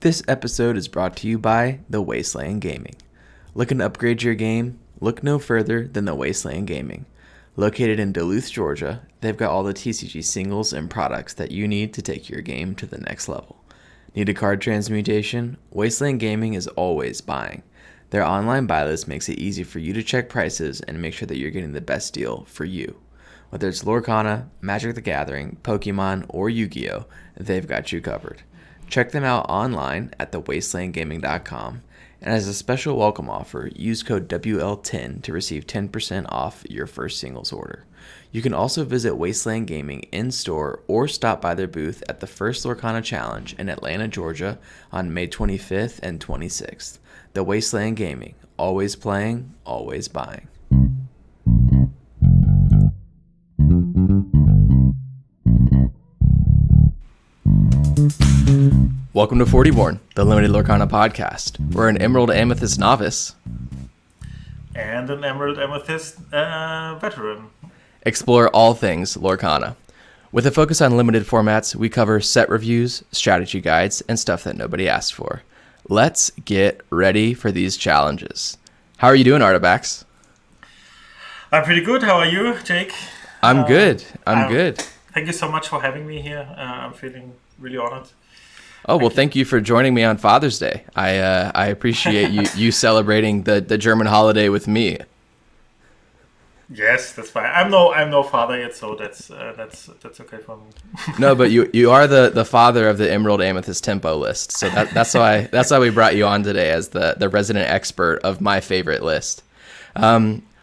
This episode is brought to you by The Wasteland Gaming. Looking to upgrade your game? Look no further than The Wasteland Gaming. Located in Duluth, Georgia, they've got all the TCG singles and products that you need to take your game to the next level. Need a card transmutation? Wasteland Gaming is always buying. Their online buy list makes it easy for you to check prices and make sure that you're getting the best deal for you. Whether it's Lorcana, Magic the Gathering, Pokemon, or Yu-Gi-Oh!, they've got you covered. Check them out online at thewastelandgaming.com, and as a special welcome offer, use code WL10 to receive 10% off your first singles order. You can also visit Wasteland Gaming in-store or stop by their booth at the first Lorcana Challenge in Atlanta, Georgia on May 25th and 26th. The Wasteland Gaming, always playing, always buying. Welcome to Fortyborn, the limited Lorcana podcast. We're an Emerald Amethyst novice and an Emerald Amethyst veteran. Explore all things Lorcana. With a focus on limited formats, we cover set reviews, strategy guides, and stuff that nobody asked for. Let's get ready for these challenges. How are you doing, Artabax? I'm pretty good. How are you, Jake? I'm good. I'm good. Thank you so much for having me here. I'm feeling really honored. Oh, well, thank you for joining me on Father's Day. I appreciate you celebrating the German holiday with me. Yes, that's fine. I'm no father yet, so that's okay for me. No, but you are the father of the Emerald Amethyst Tempo list, so that's why we brought you on today as the resident expert of my favorite list.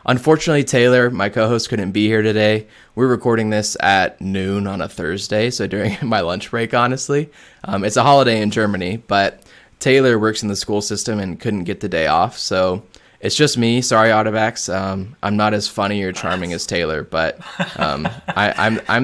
Unfortunately, Taylor, my co-host, couldn't be here today. We're recording this at noon on a Thursday, so during my lunch break, honestly. It's a holiday in Germany, but Taylor works in the school system and couldn't get the day off, so it's just me. Sorry, Artabax. I'm not as funny or charming as Taylor, but I'm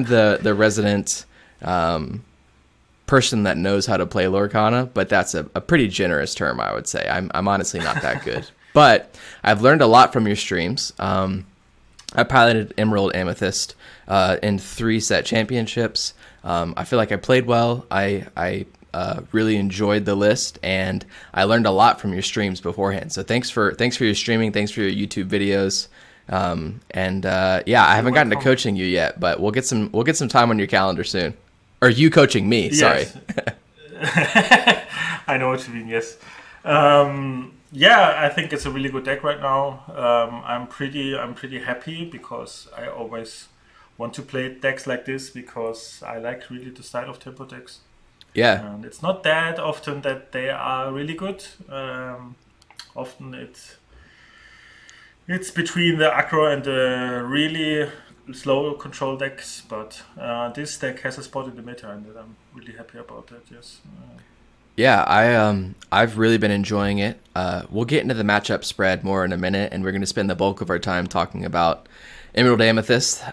the resident person that knows how to play Lorcana, but that's a pretty generous term, I would say. I'm honestly not that good. But I've learned a lot from your streams. I piloted Emerald Amethyst in 3 set championships. I feel like I played well. I really enjoyed the list, and I learned a lot from your streams beforehand. So thanks for your streaming. Thanks for your YouTube videos. I haven't gotten to coaching you yet, but we'll get some time on your calendar soon. Or you coaching me? Sorry. Yes. I know what you mean. Yes. I think it's a really good deck right now. I'm pretty happy because I always want to play decks like this because I like really the style of tempo decks. Yeah. And it's not that often that they are really good. Often it's between the aggro and the really slow control decks, but this deck has a spot in the meta, and I'm really happy about that. Yes. Yeah, I've really been enjoying it. We'll get into the matchup spread more in a minute, and we're going to spend the bulk of our time talking about Emerald Amethyst.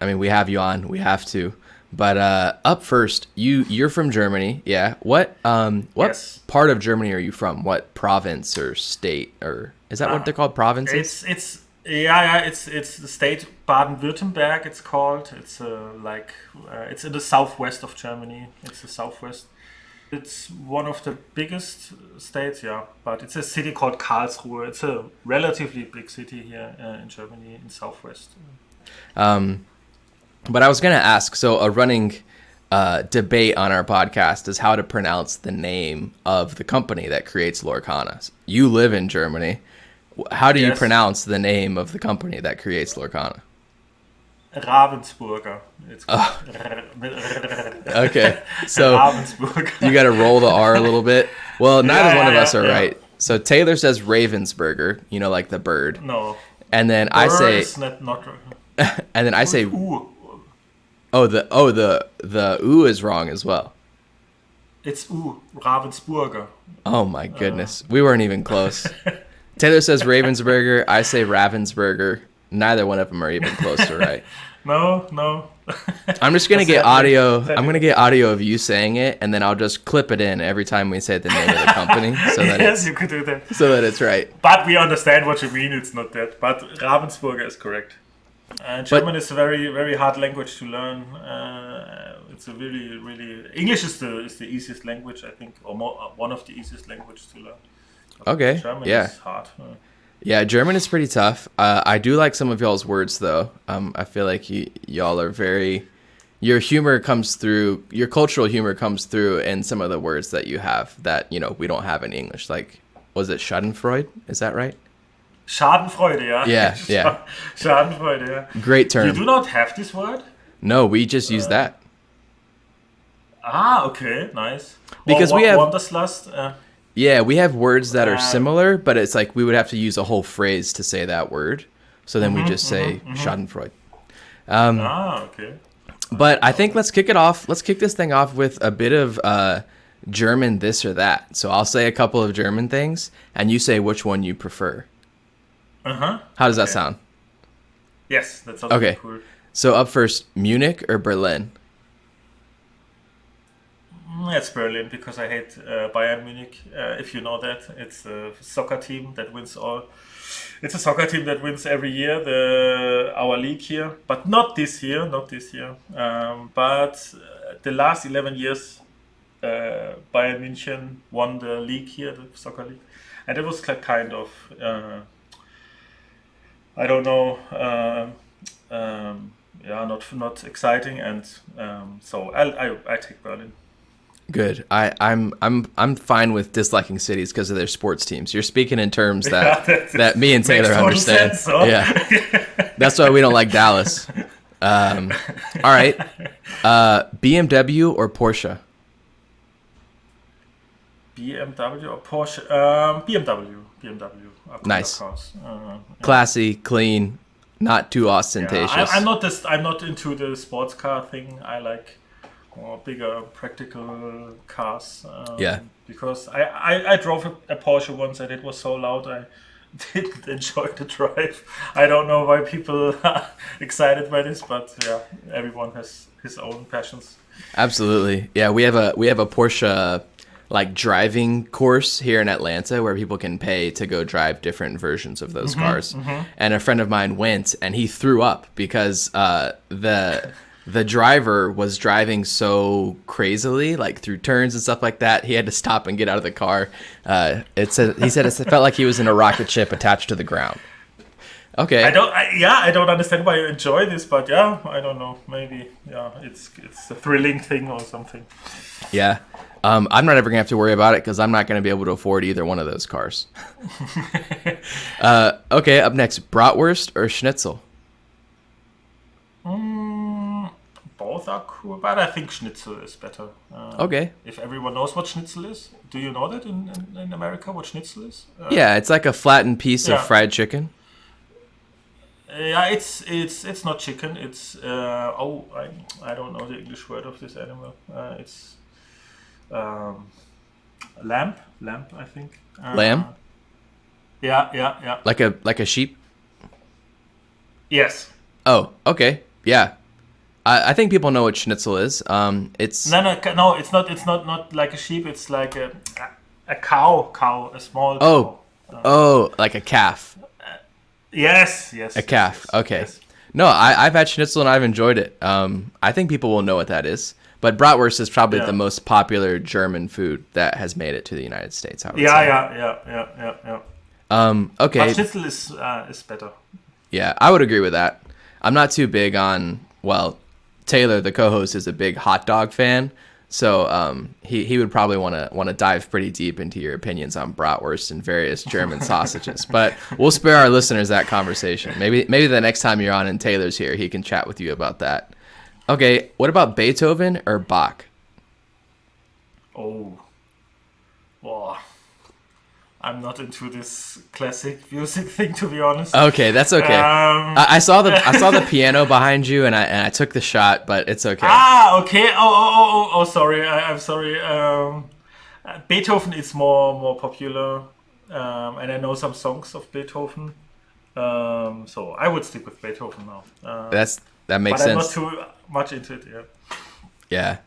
We have you on, we have to. But up first, you're from Germany, yeah? What Yes. part of Germany are you from? What province or state, or is that what they're called, provinces? It's the state Baden-Württemberg. It's called. It's it's in the southwest of Germany. It's the southwest. It's one of the biggest states, yeah. But it's a city called Karlsruhe. It's a relatively big city here in Germany, in southwest. But I was going to ask, so a running debate on our podcast is how to pronounce the name of the company that creates Lorcana. You live in Germany. How do you pronounce the name of the company that creates Lorcana? Ravensburger. It's called. Okay, so Ravensburger. You got to roll the R a little bit. Well, neither one of us are right. So Taylor says Ravensburger, like the bird. No. And then bird I say is not and then I say ooh. The U is wrong as well. It's Ravensburger. Oh my goodness. We weren't even close. Taylor says Ravensburger, I say Ravensburger. Neither one of them are even close to right. No. I'm just gonna get audio. I'm gonna get audio of you saying it, and then I'll just clip it in every time we say the name of the company, so that yes, you could do that. So that it's right. But we understand what you mean. It's not that. But Ravensburger is correct. German is a very very hard language to learn. it's a really really English is the easiest language, I think, or one of the easiest languages to learn. Okay. German Yeah. is hard. Yeah, German is pretty tough. I do like some of y'all's words, though. I feel like y'all are very... Your humor comes through... Your cultural humor comes through in some of the words that you have that, we don't have in English. Like, was it Schadenfreude? Is that right? Schadenfreude, yeah. Yeah. Schadenfreude, yeah. Great term. You do not have this word? No, we just use that. Okay, nice. Because we have... Wanderlust, Yeah, we have words that are similar, but it's like we would have to use a whole phrase to say that word. So then we just say Schadenfreude. Okay. But I think let's kick it off. Let's kick this thing off with a bit of German this or that. So I'll say a couple of German things, and you say which one you prefer. How does that sound? Yes, that sounds really cool. So up first, Munich or Berlin? It's Berlin, because I hate Bayern Munich. If you know that, it's a soccer team that wins all. It's a soccer team that wins every year our league here, but not this year. But the last 11 years, Bayern München won the league here, the soccer league, and it was kind of I don't know. Not exciting, and so I take Berlin. Good. I'm fine with disliking cities because of their sports teams. You're speaking in terms that me and Taylor understand. Sense, huh? Yeah, that's why we don't like Dallas. All right, BMW or Porsche? BMW or Porsche? BMW. Nice. Cars. Classy, clean, not too ostentatious. Yeah, I'm not into the sports car thing. I like more bigger, practical cars. Because I drove a Porsche once and it was so loud I didn't enjoy the drive. I don't know why people are excited by this, but yeah, everyone has his own passions. Absolutely. Yeah, we have a Porsche like driving course here in Atlanta where people can pay to go drive different versions of those cars. And a friend of mine went and he threw up because the driver was driving so crazily, like through turns and stuff like that. He had to stop and get out of the car. He said it felt like he was in a rocket ship attached to the ground. Okay. I don't understand why you enjoy this, but yeah, I don't know. Maybe it's a thrilling thing or something. Yeah. I'm not ever gonna have to worry about it because I'm not gonna be able to afford either one of those cars. Okay. Up next, bratwurst or schnitzel? Both are cool, but I think schnitzel is better. Okay. If everyone knows what schnitzel is, do you know that in America what schnitzel is? Yeah, it's like a flattened piece of fried chicken. Yeah, it's not chicken. It's I don't know the English word of this animal. It's lamb, I think. Lamb? Yeah. Like a sheep? Yes. Oh, okay. Yeah. I think people know what schnitzel is. It's no. It's not like a sheep. It's like a cow, a small cow. Oh, like a calf. Yes. A calf. Yes, okay. Yes. No, I've had schnitzel and I've enjoyed it. I think people will know what that is. But bratwurst is probably the most popular German food that has made it to the United States. I would say. Yeah. Okay. But schnitzel is better. Yeah, I would agree with that. I'm not too big on, Taylor, the co-host, is a big hot dog fan, so he would probably want to dive pretty deep into your opinions on bratwurst and various German sausages. But we'll spare our listeners that conversation. Maybe the next time you're on and Taylor's here, he can chat with you about that. Okay, what about Beethoven or Bach? Oh, wow. I'm not into this classic music thing, to be honest. Okay, that's okay. I saw the piano behind you, and I took the shot, but it's okay. Okay. Oh, sorry. I'm sorry. Beethoven is more popular, and I know some songs of Beethoven. So I would stick with Beethoven now. That makes sense. But I'm not too much into it. Yeah.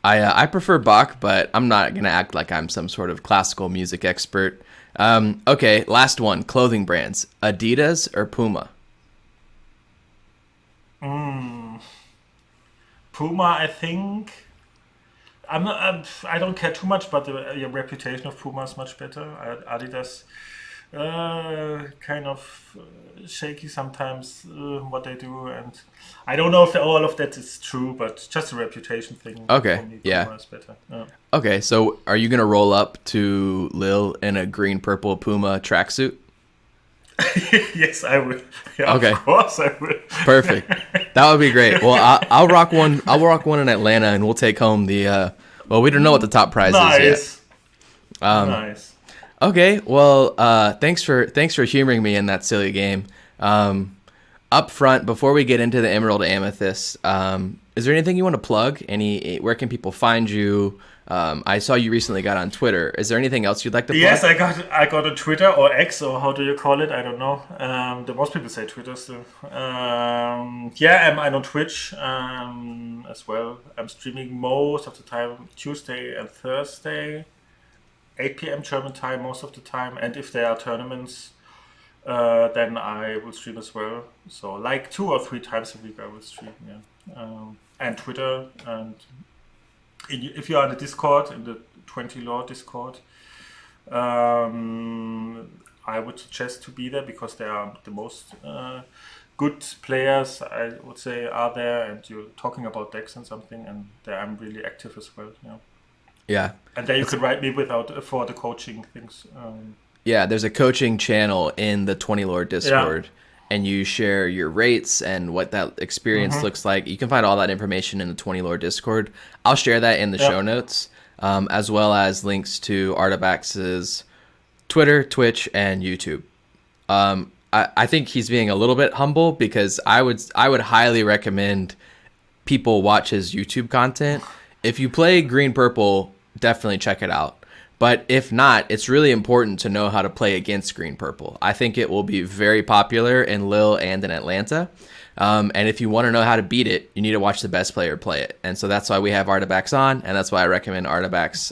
I prefer Bach, but I'm not gonna act like I'm some sort of classical music expert. Okay, last one. Clothing brands: Adidas or Puma? Puma, I think. I don't care too much, but the reputation of Puma is much better. Adidas, kind of shaky sometimes what they do, and I don't know if all of that is true, but just a reputation thing for Okay, me. yeah. Puma is better. Yeah. Okay, so are you gonna roll up to Lille in a green purple Puma tracksuit? Yes, I will. Yeah, of Okay, course I will. perfect. That would be great. Well, I'll rock one. I'll rock one in Atlanta, and we'll take home the. Well, we don't know what the top prize is yet. Nice, nice. Okay. Well, thanks for humoring me in that silly game. Up front, before we get into the Emerald Amethyst, is there anything you want to plug? Where can people find you? I saw you recently got on Twitter. Is there anything else you'd like to plug? Yes, I got a Twitter or X or how do you call it? I don't know. The most people say Twitter still. Yeah, I'm on Twitch as well. I'm streaming most of the time Tuesday and Thursday, 8 p.m. German time most of the time. And if there are tournaments, then I will stream as well. So like 2 or 3 times a week I will stream. Yeah, and Twitter and if you're on the Discord, in the 20 Law Discord, I would suggest to be there because they are the most good players, I would say, are there, and you're talking about decks and something, and there I'm really active as well. Yeah, Yeah. and there you could write me for the coaching things. Yeah, there's a coaching channel in the 20 Lore Discord, and you share your rates and what that experience looks like. You can find all that information in the 20 Lore Discord. I'll share that in the show notes, as well as links to Artabax's Twitter, Twitch, and YouTube. I think he's being a little bit humble because I would highly recommend people watch his YouTube content. If you play Green Purple, definitely check it out. But if not, it's really important to know how to play against Green Purple. I think it will be very popular in Lille and in Atlanta. And if you want to know how to beat it, you need to watch the best player play it. And so that's why we have Artabax on, and that's why I recommend Artabax,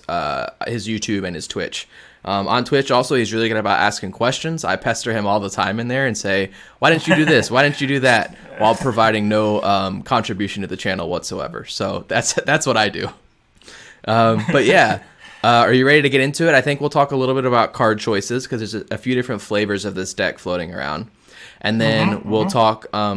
his YouTube and his Twitch. On Twitch, also, he's really good about asking questions. I pester him all the time in there and say, why didn't you do this? Why didn't you do that? While providing no contribution to the channel whatsoever. So that's what I do. But yeah. Are you ready to get into it? I think we'll talk a little bit about card choices because there's a few different flavors of this deck floating around. And then we'll talk a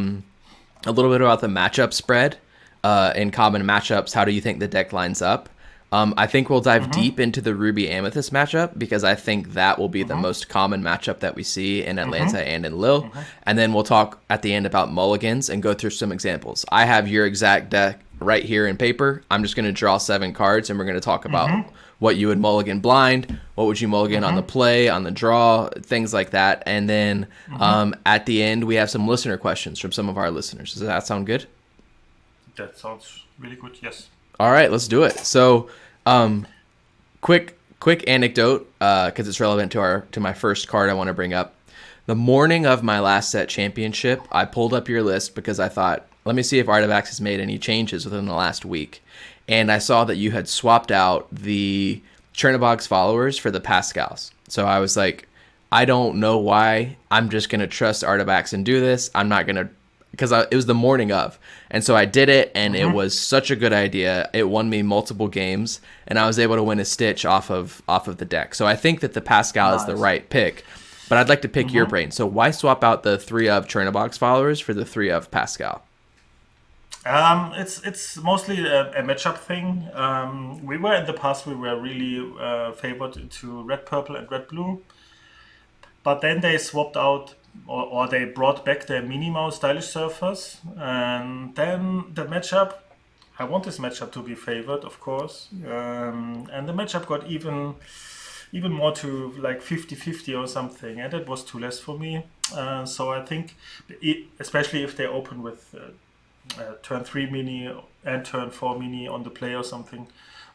little bit about the matchup spread in common matchups. How do you think the deck lines up? I think we'll dive deep into the Ruby Amethyst matchup because I think that will be the most common matchup that we see in Atlanta and in Lille. And then we'll talk at the end about mulligans and go through some examples. I have your exact deck right here in paper. I'm just going to draw 7 cards and we're going to talk about what you would mulligan blind, what would you mulligan on the play, on the draw, things like that. And then at the end, we have some listener questions from some of our listeners. Does that sound good? That sounds really good, yes. All right, let's do it. So quick anecdote, because it's relevant to my first card I want to bring up. The morning of my last set championship, I pulled up your list because I thought, let me see if Artabax has made any changes within the last week. And I saw that you had swapped out the Chernobog's followers for the Pascals. So I was like, I don't know why. I'm just going to trust Artabax and do this. I'm not going to, because it was the morning of. And so I did it, and it was such a good idea. It won me multiple games, and I was able to win a stitch off of the deck. So I think that the Pascal is the right pick. But I'd like to pick your brain. So why swap out the 3 of Chernobog's followers for the 3 of Pascal? It's mostly a matchup thing. We were in the past really favored into red purple and red blue, but then they swapped out or they brought back their Minimo stylish surfers, and then the matchup. I want this matchup to be favored, of course, and the matchup got even more to like 50-50 or something, and that was too less for me. So I think, especially if they open with turn 3 mini and turn 4 mini on the play or something,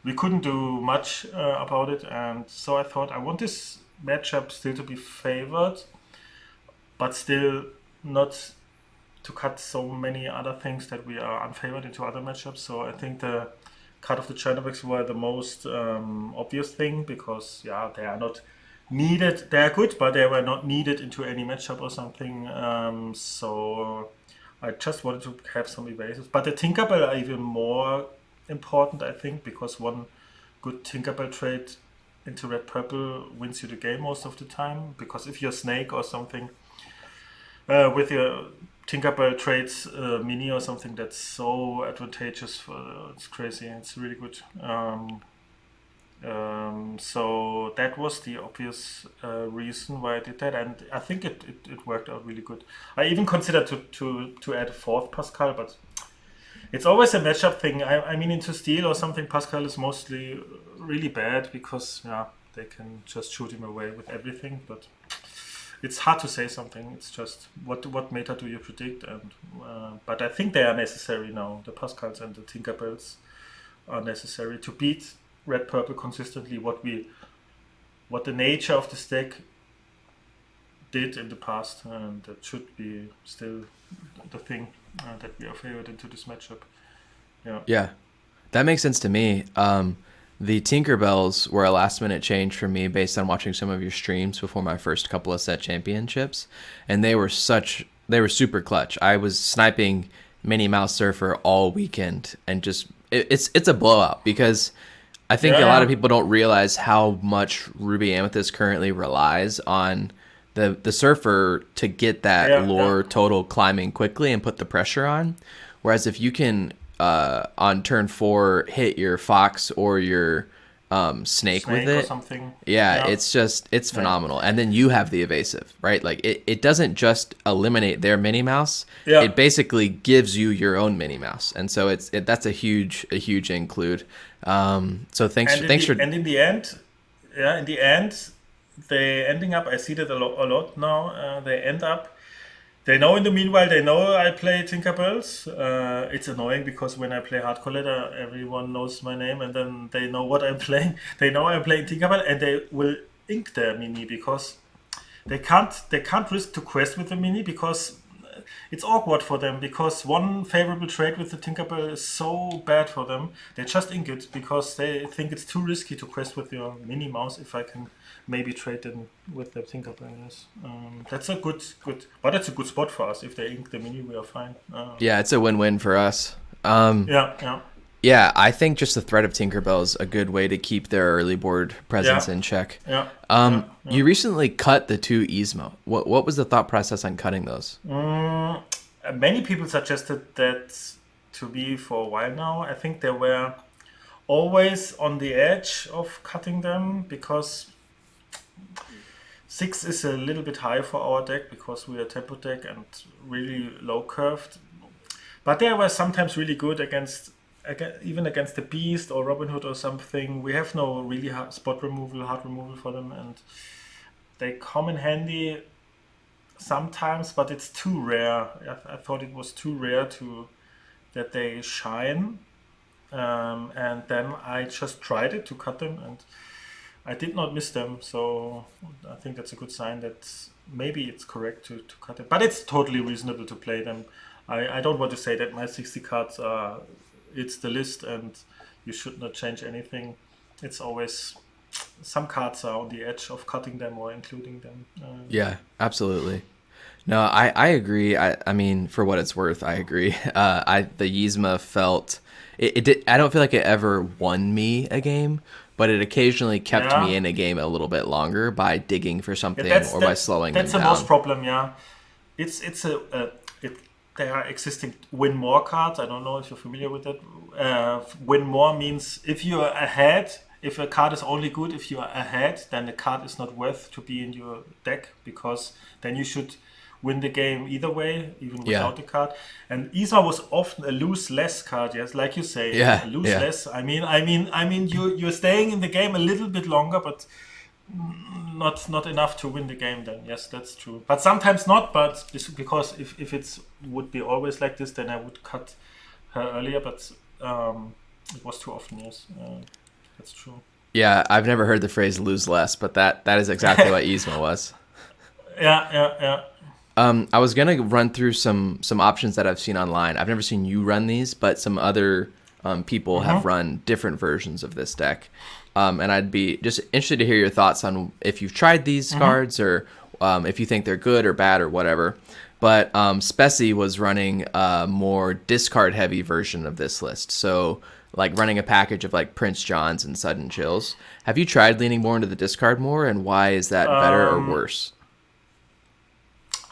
we couldn't do much about it. And so I thought I want this matchup still to be favored, but still not to cut so many other things that we are unfavored into other matchups. So I think the cut of the Chernobyls were the most obvious thing because they are not needed. They are good, but they were not needed into any matchup or something. So I just wanted to have some evasives. But the Tinkerbell are even more important, I think, because one good Tinkerbell trade into red purple wins you the game most of the time. Because if you're Snake or something, with your Tinkerbell trades mini or something, that's so advantageous for it's crazy. It's really good. So that was the obvious reason why I did that, and I think it worked out really good. I even considered to add a fourth Pascal, but it's always a matchup thing. I mean, into Steel or something, Pascal is mostly really bad because they can just shoot him away with everything. But it's hard to say something. It's just what meta do you predict? And but I think they are necessary now. The Pascals and the Tinkerbells are necessary to beat red purple consistently. What the nature of the deck did in the past, and that should be still the thing that we are favored into this matchup. Yeah, that makes sense to me. The Tinkerbells were a last minute change for me based on watching some of your streams before my first couple of set championships, and they were super clutch. I was sniping Minnie Mouse Surfer all weekend, and just it's a blowout because I think a lot of people don't realize how much Ruby Amethyst currently relies on the Surfer to get that lore total climbing quickly and put the pressure on. Whereas if you can, on turn 4, hit your Fox or your Snake with it, or something. It's phenomenal. And then you have the evasive, right? Like it doesn't just eliminate their Minnie Mouse. It basically gives you your own Minnie Mouse. And so that's a huge include. So thanks for. And in the end, they ending up. I see that a lot now. They know in the meanwhile, they know I play Tinkerbells. It's annoying because when I play Hardcore Ladder, everyone knows my name, and then they know what I'm playing. They know I'm playing Tinkerbell, and they will ink their mini because they can't risk to quest with the mini because it's awkward for them, because one favorable trade with the Tinkerbell is so bad for them. They just ink it because they think it's too risky to quest with your Minnie Mouse if I can maybe trade them with the Tinkerbell. Yes. That's a good, but it's a good spot for us. If they ink the mini, we are fine. It's a win-win for us. I think just the threat of Tinkerbell is a good way to keep their early board presence in check. You recently cut the 2 Yzma. What was the thought process on cutting those? Many people suggested that to be for a while now. I think they were always on the edge of cutting them because 6 is a little bit high for our deck because we are tempo deck and really low curved. But they were sometimes really good even against the Beast or Robin Hood or something. We have no really hard removal for them, and they come in handy sometimes, but it's too rare. I thought it was too rare that they shine, and then I just tried it to cut them, and I did not miss them. So I think that's a good sign that maybe it's correct to cut them, but it's totally reasonable to play them. I don't want to say that my 60 cards are it's the list and you should not change anything. It's always some cards are on the edge of cutting them or including them. Absolutely. No, I agree. I mean, for what it's worth, I agree. The Yzma felt it did. I don't feel like it ever won me a game, but it occasionally kept me in a game a little bit longer by digging for something or by slowing them down. That's the most problem. There are existing win more cards. I don't know if you're familiar with that. Win more means if you are ahead, if a card is only good if you are ahead, then the card is not worth to be in your deck because then you should win the game either way, even without the card. And Yzma was often a lose less card, yes, like you say. Lose less. I mean, you're staying in the game a little bit longer, but not enough to win the game then. Yes, that's true. But sometimes not, but because if it would be always like this, then I would cut her earlier, but it was too often, yes. That's true. Yeah, I've never heard the phrase lose less, but that is exactly what Yzma was. Yeah. I was going to run through some options that I've seen online. I've never seen you run these, but some other people have run different versions of this deck. And I'd be just interested to hear your thoughts on if you've tried these cards or if you think they're good or bad or whatever. But Speci was running a more discard heavy version of this list. So like running a package of like Prince Johns and Sudden Chills. Have you tried leaning more into the discard more, and why is that better or worse?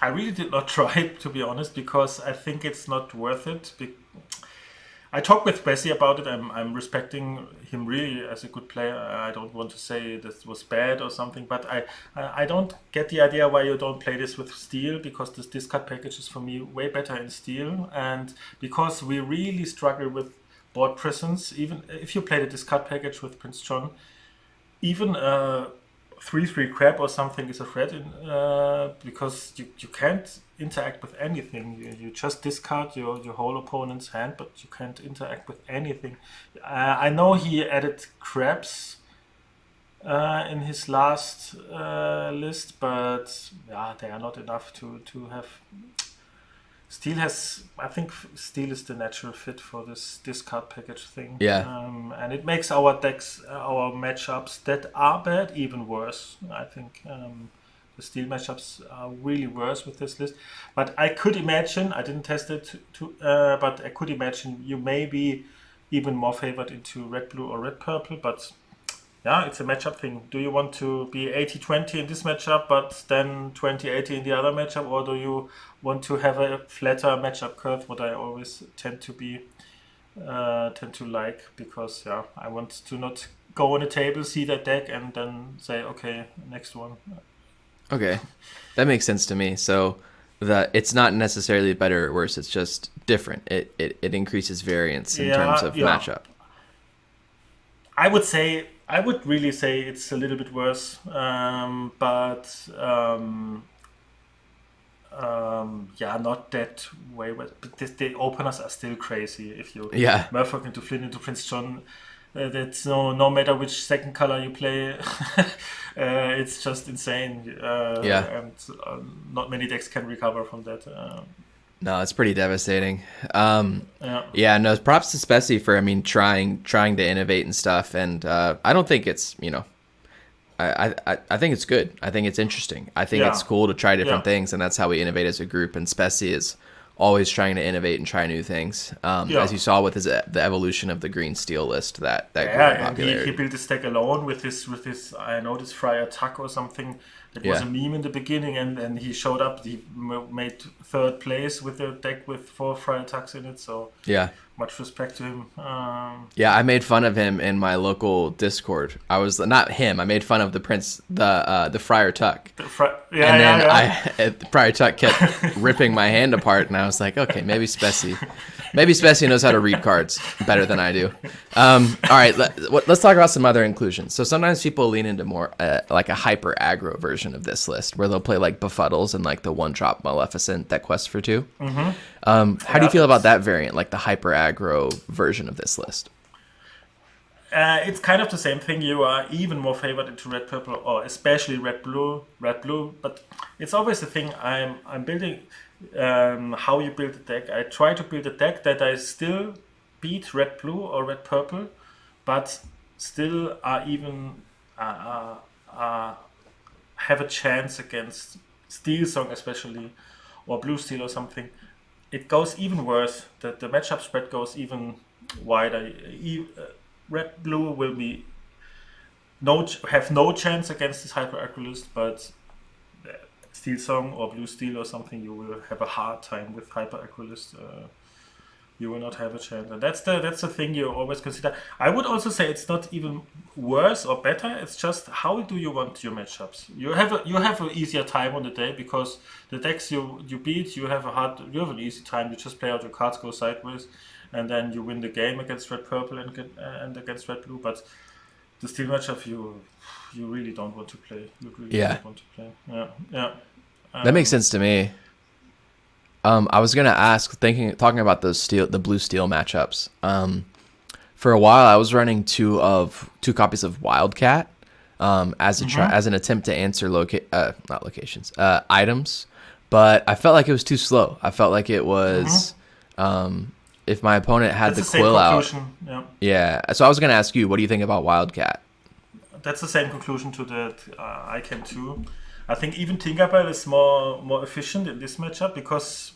I really did not try it, to be honest, because I think it's not worth it. I talked with Bessie about it. I'm respecting him really as a good player. I don't want to say this was bad or something, but I don't get the idea why you don't play this with steel, because this discard package is for me way better in steel, and because we really struggle with board presence. Even if you play the discard package with Prince John, even 3/3 crab or something is a threat because you can't interact with anything. You just discard your whole opponent's hand, but you can't interact with anything. I know he added crabs in his last list, but yeah, they are not enough to have. Steel has, I think steel is the natural fit for this discard package thing. Yeah. And it makes our decks, our matchups that are bad, even worse. I think the steel matchups are really worse with this list. But I could imagine, I didn't test it, but I could imagine you may be even more favored into red-blue or red-purple, but yeah, it's a matchup thing. Do you want to be 80-20 in this matchup, but then 20-80 in the other matchup, or do you want to have a flatter matchup curve? What I always tend to like, because yeah, I want to not go on a table, see that deck, and then say, okay, next one. Okay, that makes sense to me. So it's not necessarily better or worse. It's just different. It increases variance in terms of matchup. I would really say it's a little bit worse, but not that way. But the openers are still crazy. If you Murphy into Flynn into Prince John, that's no matter which second color you play, it's just insane. And not many decks can recover from that. No, it's pretty devastating. Props to Speci for trying to innovate and stuff. And I don't think it's I think it's good. I think it's interesting. I think it's cool to try different things, and that's how we innovate as a group. And Speci is always trying to innovate and try new things. As you saw with the evolution of the green steel list, that grew in popularity. He built this deck alone with this I know this Friar Tuck or something. It was a meme in the beginning, and then he showed up. He made third place with a deck with 4 Friar Tucks in it. So much respect to him. I made fun of him in my local Discord. I was not him. I made fun of the Friar Tuck. The Friar Tuck kept ripping my hand apart, and I was like, okay, maybe Speci knows how to read cards better than I do. All right, let's talk about some other inclusions. So sometimes people lean into more like a hyper aggro version of this list, where they'll play like Befuddles and like the 1-drop Maleficent that quests for 2. How do you feel about that variant, like the hyper aggro version of this list? It's kind of the same thing. You are even more favored into red purple, or especially red blue. But it's always the thing. I'm building how you build a deck. I try to build a deck that I still beat red blue or red purple, but still are even have a chance against Steel Song especially, or Blue Steel or something. It goes even worse. The matchup spread goes even wider. Red blue will be have no chance against this hyper aggro list, but Steel Song or Blue Steel or something, you will have a hard time with hyper aggro list. You will not have a chance, and that's the thing you always consider. I would also say it's not even worse or better. It's just how do you want your matchups. You have an easier time on the day, because the decks you beat, you have an easy time. You just play out your cards, go sideways, and then you win the game against red purple and against red blue. But the steel matchup you really don't want to play. You really don't want to play. That makes sense to me. I was gonna ask, talking about the blue steel matchups. For a while, I was running two copies of Wildcat as an attempt to answer items, but I felt like it was too slow. I felt like it was if my opponent had the quill out. So I was gonna ask you, what do you think about Wildcat? That's the same conclusion to that I came to. I think even Tinkerbell is more efficient in this matchup because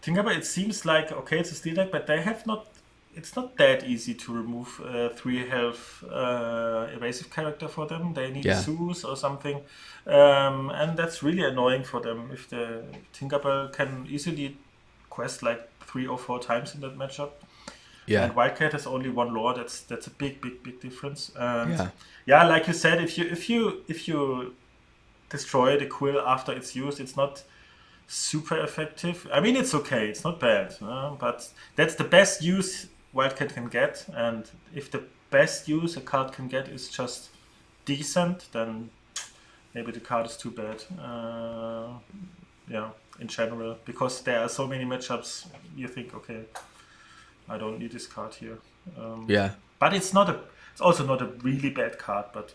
Tinkerbell, it seems like okay, it's a steel deck, but they have not. It's not that easy to remove 3 health evasive character for them. They need Yeah. Zeus or something, and that's really annoying for them. If the Tinkerbell can easily quest like 3 or 4 times in that matchup, Yeah. and Wildcat has only 1 lore. That's a big difference. And Yeah. yeah, like you said, if you destroy the quill after it's used, it's not super effective. I mean, it's okay. It's not bad, but that's the best use Wildcat can get. And if the best use a card can get is just decent, then maybe the card is too bad. Yeah, in general, because there are so many matchups. You think, okay, I don't need this card here. Yeah. But it's not a. It's also not a really bad card, but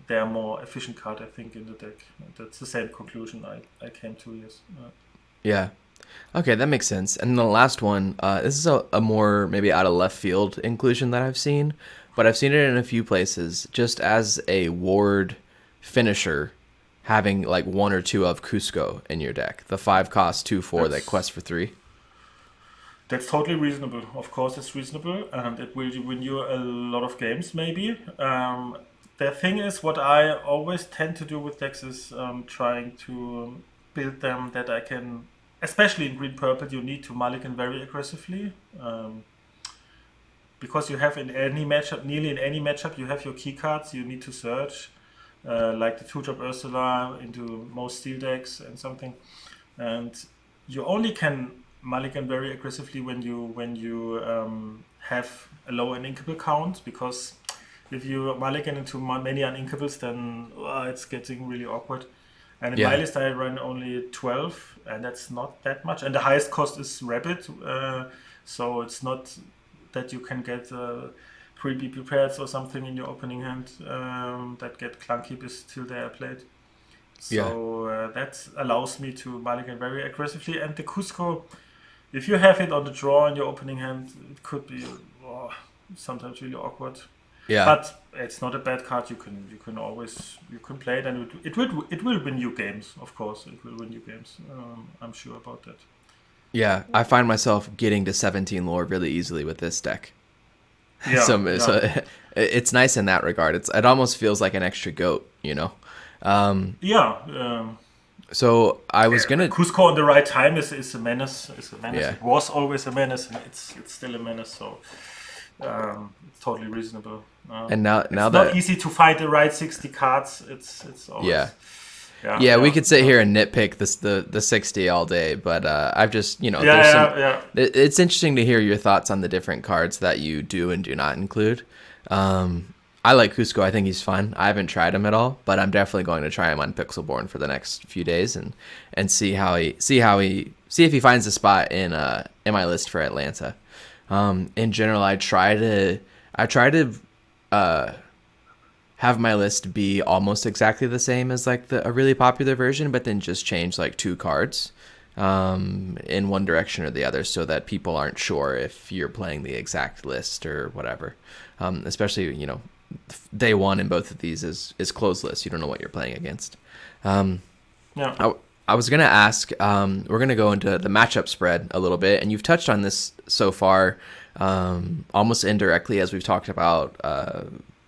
they are more efficient card, I think, in the deck. That's the same conclusion I came to. Yes. Yeah. Okay, that makes sense. And the last one, this is a more maybe out of left field inclusion that I've seen, but I've seen it in a few places. Just as a ward finisher, having like 1 or 2 of Cusco in your deck, the 5 cost 2/4 that That's quest for 3. that's totally reasonable. Of course, it's reasonable, and it will win you a lot of games, maybe. The thing is, what I always tend to do with decks is trying to build them that I can, especially in green purple, you need to mulligan very aggressively. Because you have in any matchup, nearly in any matchup, you have your key cards. You need to search, like the 2-drop Ursula into most steel decks and something, and you only can mulligan very aggressively when you have a low uninkable count, because if you mulligan into many uninkables, then it's getting really awkward. And in my Yeah. list, I run only 12, and that's not that much. And the highest cost is Rabbit, so it's not that you can get pre-be prepared or something in your opening hand that get clunky till they are played. Yeah. So that allows me to mulligan very aggressively. And the Cusco, if you have it on the draw in your opening hand, it could be sometimes really awkward. Yeah. But it's not a bad card. You can always play it, and it will win you games. Of course, it will win you games. I'm sure about that. Yeah. I find myself getting to 17 lore really easily with this deck. Yeah, So it's nice in that regard. It almost feels like an extra goat, you know. yeah. So I was gonna, Cusco on the right time is a menace. Is a menace. yeah, It was always a menace, and it's still a menace. So it's totally reasonable. and now It's now not that, easy to find the right 60 cards. It's always yeah, yeah, yeah, we yeah, could sit yeah. here and nitpick the 60 all day, but I've just, Yeah, there's some. yeah. It's interesting to hear your thoughts on the different cards that you do and do not include. I like Cusco. I think he's fun. I haven't tried him at all, but I'm definitely going to try him on Pixelborn for the next few days and see if he finds a spot in my list for Atlanta. In general, I try to have my list be almost exactly the same as like a really popular version, but then just change like 2 cards in one direction or the other, so that people aren't sure if you're playing the exact list or whatever. Especially, day one in both of these is closed list. You don't know what you're playing against. Yeah. I was going to ask, we're going to go into the matchup spread a little bit, and you've touched on this so far, almost indirectly, as we've talked about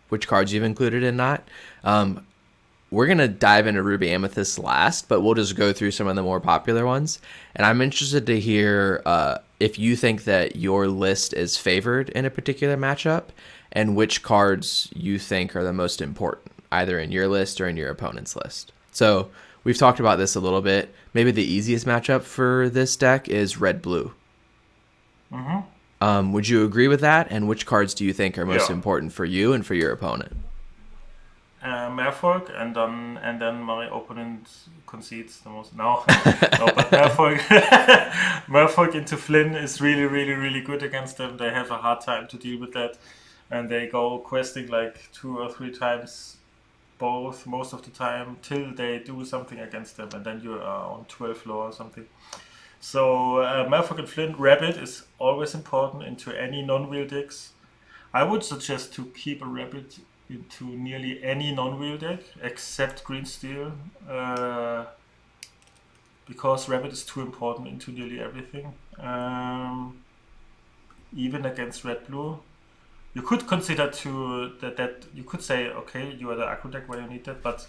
which cards you've included and not. We're going to dive into Ruby Amethyst last, but we'll just go through some of the more popular ones. And I'm interested to hear if you think that your list is favored in a particular matchup, and which cards you think are the most important, either in your list or in your opponent's list. So we've talked about this a little bit. Maybe the easiest matchup for this deck is red-blue. Mm-hmm. Would you agree with that? And which cards do you think are most Yeah. important for you and for your opponent? Merfolk, and then my opponent concedes the most. No, no, but Merfolk, Merfolk into Flynn is really good against them. They have a hard time to deal with that, and they go questing like 2 or 3 times, both most of the time, till they do something against them, and then you are on 12 lore or something. So Merfolk and Flynn, Rabbit is always important into any non-wheel decks. I would suggest to keep a Rabbit into nearly any non-wheel deck except green steel, because rabbit is too important into nearly everything. Even against red blue, you could consider that you could say, okay, you are the aggro deck where you need that, but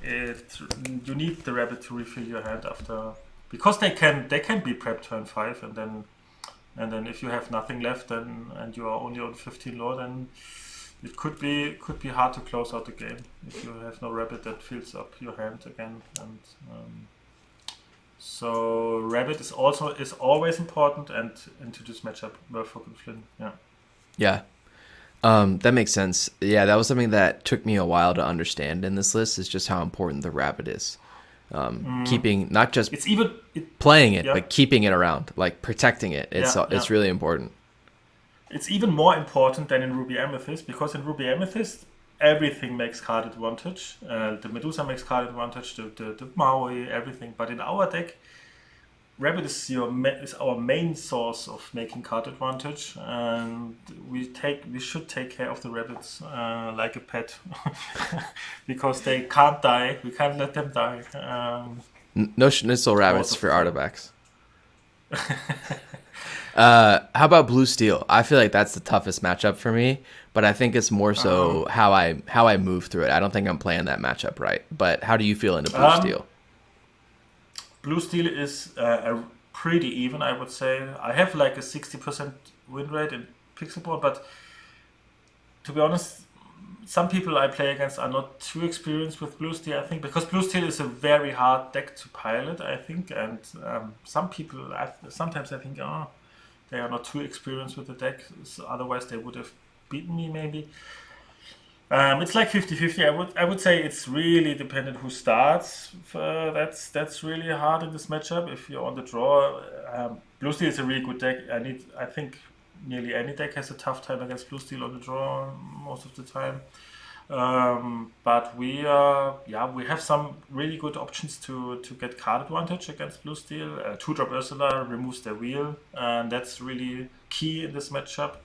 you need the rabbit to refill your hand after, because they can be prepped turn 5, and then if you have nothing left, then and you are only on 15 lore, then it could be hard to close out the game if you have no rabbit that fills up your hand again. And so rabbit is always important, and into this matchup, Murphy and Flynn. Yeah. That makes sense. Yeah, that was something that took me a while to understand in this list, is just how important the rabbit is. Keeping, not just playing it, but keeping it around, like protecting it. It's really important. It's even more important than in Ruby Amethyst, because in Ruby Amethyst, everything makes card advantage. The Medusa makes card advantage, the Maui, everything. But in our deck, rabbit is our main source of making card advantage, and we should take care of the rabbits like a pet, because they can't die. We can't let them die. No schnitzel rabbits for Artabax. How about blue steel? I feel like that's the toughest matchup for me, but I think it's more so how I move through it. I don't think I'm playing that matchup right. But how do you feel into blue steel? Blue steel is pretty even, I would say. I have like a 60% win rate in Pixelboard, but to be honest, some people I play against are not too experienced with blue steel, I think, because blue steel is a very hard deck to pilot, I think, and some people, sometimes I think, they are not too experienced with the deck, so otherwise they would have beaten me maybe. It's like 50-50. I would say it's really dependent who starts. That's really hard in this matchup. If you're on the draw, blue steel is a really good deck. I think nearly any deck has a tough time against blue steel on the draw most of the time. But we have some really good options to get card advantage against blue steel. 2-drop Ursula removes their wheel, and that's really key in this matchup.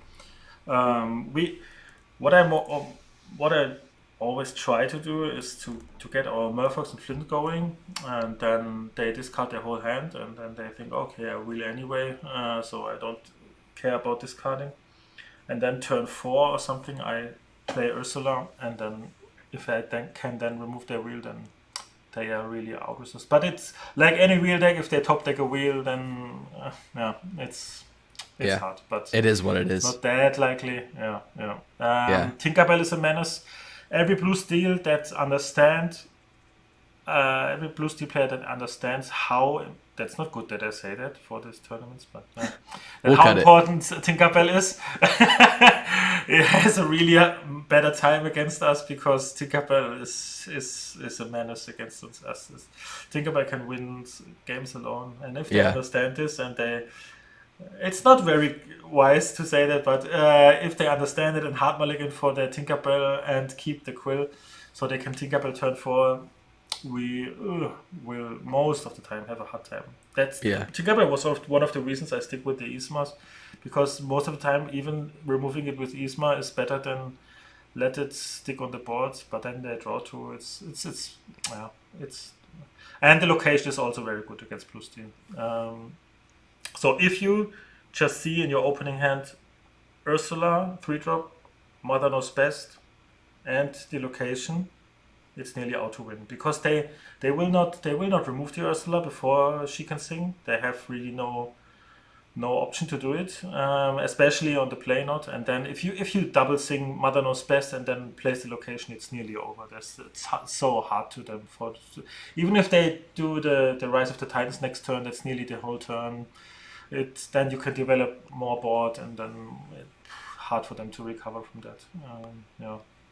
What I always try to do is to get our Murphox and Flint going, and then they discard their whole hand, and then they think, okay, I will anyway, so I don't care about discarding. And then turn 4 or something, I play Ursula, and then if I can remove their wheel, then they are really out with us. But it's like any wheel deck, if they top deck a wheel, then it's hard. But it is what it is. Not that likely. Tinkerbell is a menace. Every blue steel player that understands how. That's not good that I say that for these tournaments, but how important Tinkerbell is. It has a really better time against us, because Tinkerbell is a menace against us. Tinkerbell can win games alone, and if they understand this, and it's not very wise to say that, but if they understand it and hard mulligan for their Tinkerbell and keep the quill, so they can Tinkerbell turn 4, we will most of the time have a hard time. Tinkerbell was one of the reasons I stick with the Ismas, because most of the time even removing it with Isma is better than let it stick on the boards, but then they draw 2. It's and the location is also very good against blue steel. So if you just see in your opening hand Ursula 3-drop, Mother Knows Best, and the location, it's nearly out to win, because they will not remove the Ursula before she can sing. They have really no option to do it, especially on the play not. And then if you double sing Mother Knows Best and then place the location, it's nearly over. It's so hard to them even if they do the Rise of the Titans next turn, that's nearly the whole turn. Then you can develop more board, and then it's hard for them to recover from that.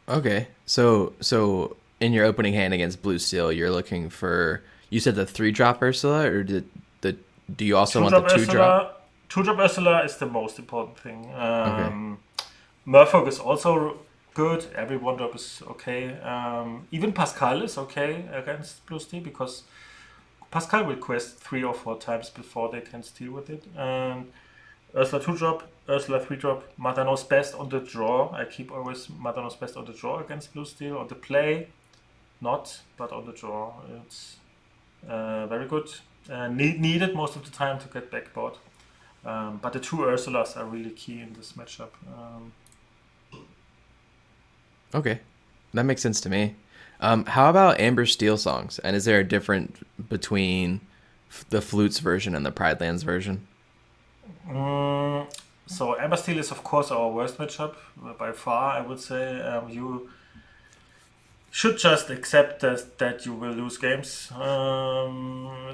Okay, so in your opening hand against blue steel, you're looking for, you said the 3-drop Ursula, or do you also want the 2-drop? 2-drop Ursula is the most important thing. Murphox is also good. Every 1-drop is okay. Even Pascal is okay against blue steel, because Pascal will quest 3 or 4 times before they can steal with it. And Ursula 2-drop, Ursula 3-drop, Mother Knows Best on the draw. I keep always Mother Knows Best on the draw against Blue Steel. On the play, not, but on the draw. It's very good. Needed most of the time to get backboard. But the two Ursulas are really key in this matchup. Okay, that makes sense to me. How about Amber Steel songs? And is there a difference between the Flutes version and the Pride Lands version? So Amber Steel is of course our worst matchup by far. I would say you should just accept that you will lose games.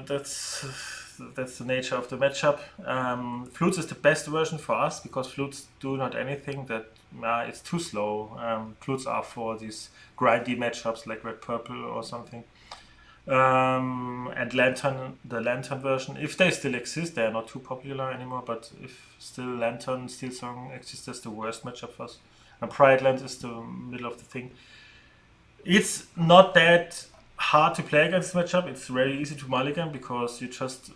That's the nature of the matchup. Flutes is the best version for us because flutes do not anything that it's too slow. Flutes are for these grindy matchups like red purple or something. And Lantern, the Lantern version, if they still exist, they are not too popular anymore. But if still Lantern Steel Song exists, that's the worst matchup for us. And Pride Land is the middle of the thing. It's not that hard to play against this matchup. It's very easy to mulligan because you just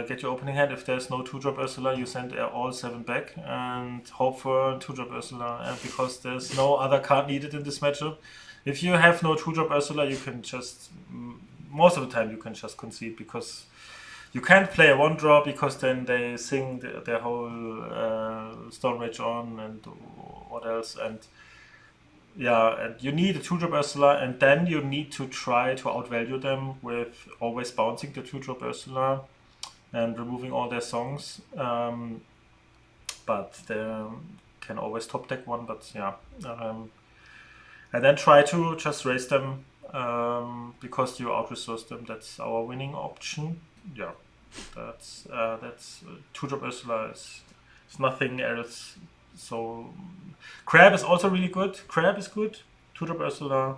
get your opening hand. If there's no 2-drop Ursula, you send all 7 back and hope for 2-drop Ursula because there's no other card needed in this matchup. If you have no 2-drop Ursula, you can just, most of the time, you can just concede because you can't play a 1-drop because then they sing their whole Storm Rage on and what else. And yeah, and you need a 2-drop Ursula, and then you need to try to outvalue them with always bouncing the 2-drop Ursula and removing all their songs. But they can always top deck one, but yeah. And then try to just raise them because you out-resource them. That's our winning option. Yeah, that's 2-drop Ursula is nothing else. So Crab is also really good. Crab is good. 2-drop Ursula.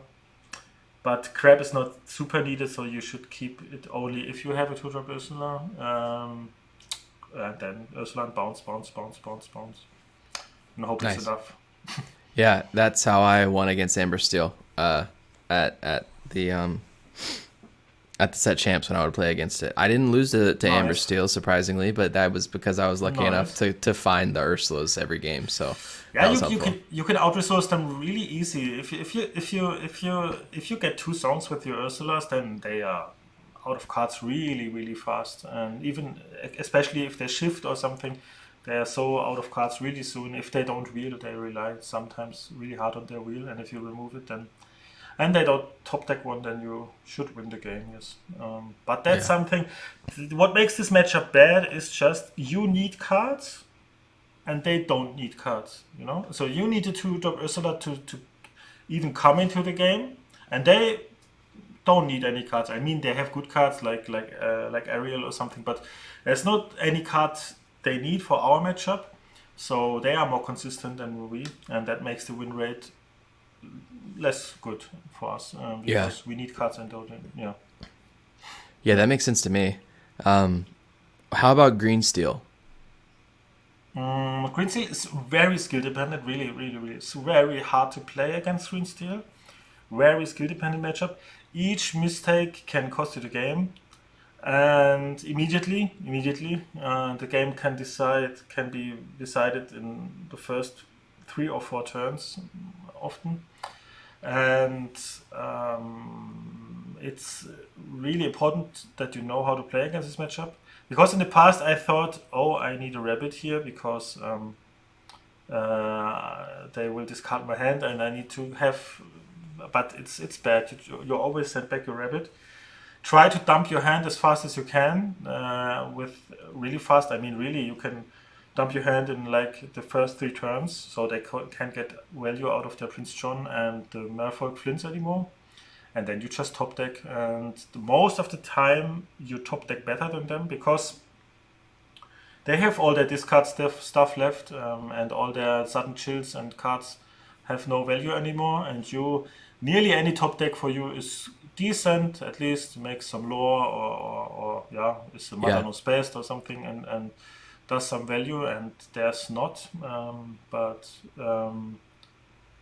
But Crab is not super needed, so you should keep it only if you have a 2-drop Ursula. And then Ursula and bounce. And hope it's enough. Yeah, that's how I won against Amber Steel at the set champs when I would play against it. I didn't lose to Amber Steel, surprisingly, but that was because I was lucky enough to find the Ursulas every game. So yeah, you can out-resource them really easy. If you get 2 songs with your Ursulas, then they are out of cards really, really fast. And even especially if they shift or something, they are so out of cards really soon. If they don't wheel, they rely sometimes really hard on their wheel, and if you remove it, then and they don't top deck one, then you should win the game. Yes, but that's something. What makes this matchup bad is just you need cards, and they don't need cards. You know, so you need a 2-drop Ursula to even come into the game, and they don't need any cards. I mean, they have good cards like Ariel or something, but there's not any cards they need for our matchup, so they are more consistent than we, and that makes the win rate less good for us because we need cards and don't. Yeah, that makes sense to me. How about Green Steel? Green Steel is very skill dependent, really. It's very hard to play against Green Steel. Very skill dependent matchup. Each mistake can cost you the game. And immediately, the game can be decided in the first 3 or 4 turns, often, and it's really important that you know how to play against this matchup. Because in the past, I thought, I need a rabbit here because they will discard my hand, and I need to have. But it's bad. You always send back your rabbit. Try to dump your hand as fast as you can. With really fast, I mean really, you can dump your hand in like the first 3 turns, so they can't get value out of their Prince John and the Merfolk Flints anymore. And then you just top deck, and most of the time you top deck better than them because they have all their discard stuff left, and all their sudden chills and cards have no value anymore, and nearly any top deck for you is decent, at least makes some lore or is the Mother Knows Best or something, and does some value, and there's not,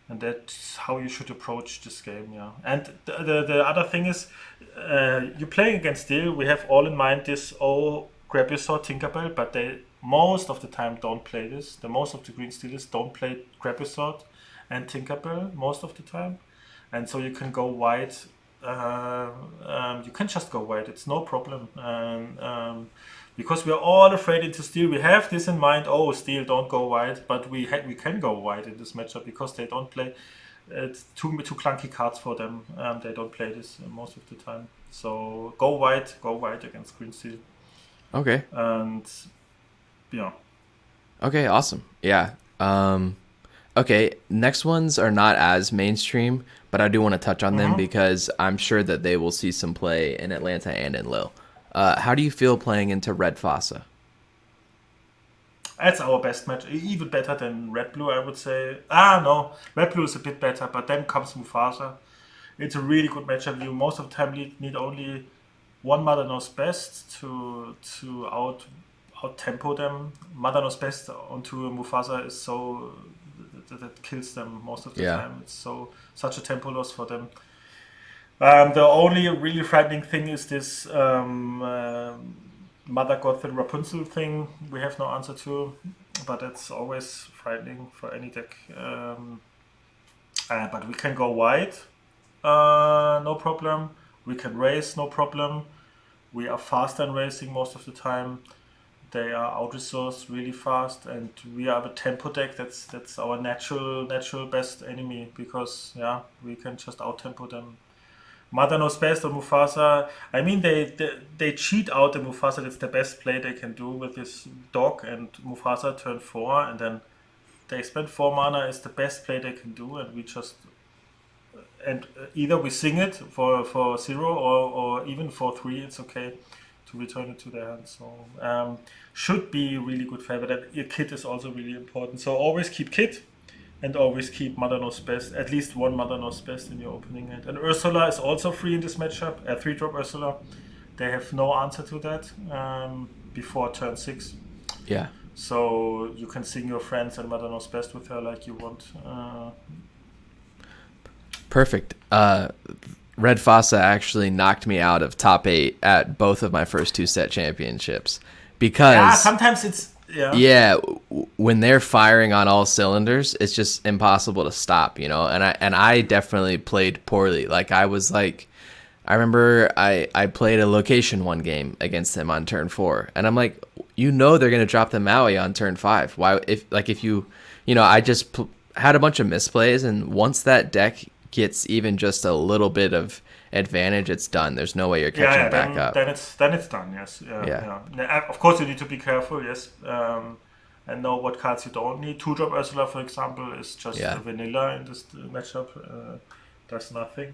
and that's how you should approach this game. And the other thing is, you're playing against Steel. We have all in mind this grab your sword Tinkerbell, but most of the time don't play this. The most of the green stealers don't play Grabusot and Tinkerbell most of the time, and so you can go wide. You can just go wide. It's no problem. Because we are all afraid into steel. We have this in mind. Oh, steel, don't go wide. But we can go wide in this matchup because they don't play. It's too clunky cards for them. They don't play this most of the time. So go wide against green steel. Okay. And yeah. Okay, awesome. Yeah. Okay, next ones are not as mainstream, but I do want to touch on them because I'm sure that they will see some play in Atlanta and in Lille. How do you feel playing into Red Fossa? That's our best match. Even better than Red Blue, I would say. No, Red Blue is a bit better, but then comes Mufasa. It's a really good matchup. You most of the time need only one Mother Knows Best to out tempo them. Mother Knows Best onto Mufasa is so that kills them most of the time. It's such a tempo loss for them. The only really frightening thing is this Mother Goth and Rapunzel thing we have no answer to, but it's always frightening for any deck. But we can go wide, no problem. We can race, no problem. We are faster in racing most of the time. They are out-resourced really fast, and we have a tempo deck. That's our natural best enemy because we can just out-tempo them. Mother Knows Best or Mufasa. I mean, they cheat out the Mufasa. That's the best play they can do with this dog and Mufasa turn 4, and then they spend 4 mana is the best play they can do, and we just either we sing it for 0 or even for 3. It's okay to return it to their hand. So should be really good favor. That your kit is also really important. So always keep kit. And always keep Mother Knows Best, at least one Mother Knows Best in your opening hand. And Ursula is also free in this matchup, 3-drop Ursula. They have no answer to that before turn 6. Yeah. So you can sing your friends and Mother Knows Best with her like you want. Perfect. Red Fossa actually knocked me out of top 8 at both of my first 2 set championships. Because sometimes it's... when they're firing on all cylinders, it's just impossible to stop, And I definitely played poorly. Like I remember I played a location 1 game against them on turn 4, and I'm like, they're gonna drop the Maui on turn 5. Why? If you I just had a bunch of misplays, and once that deck gets even just a little bit of advantage, it's done. There's no way you're catching back up. Then it's done. Yes. Of course, you need to be careful. Yes, and know what cards you don't need. 2-drop Ursula, for example, is just vanilla in this matchup. Does nothing.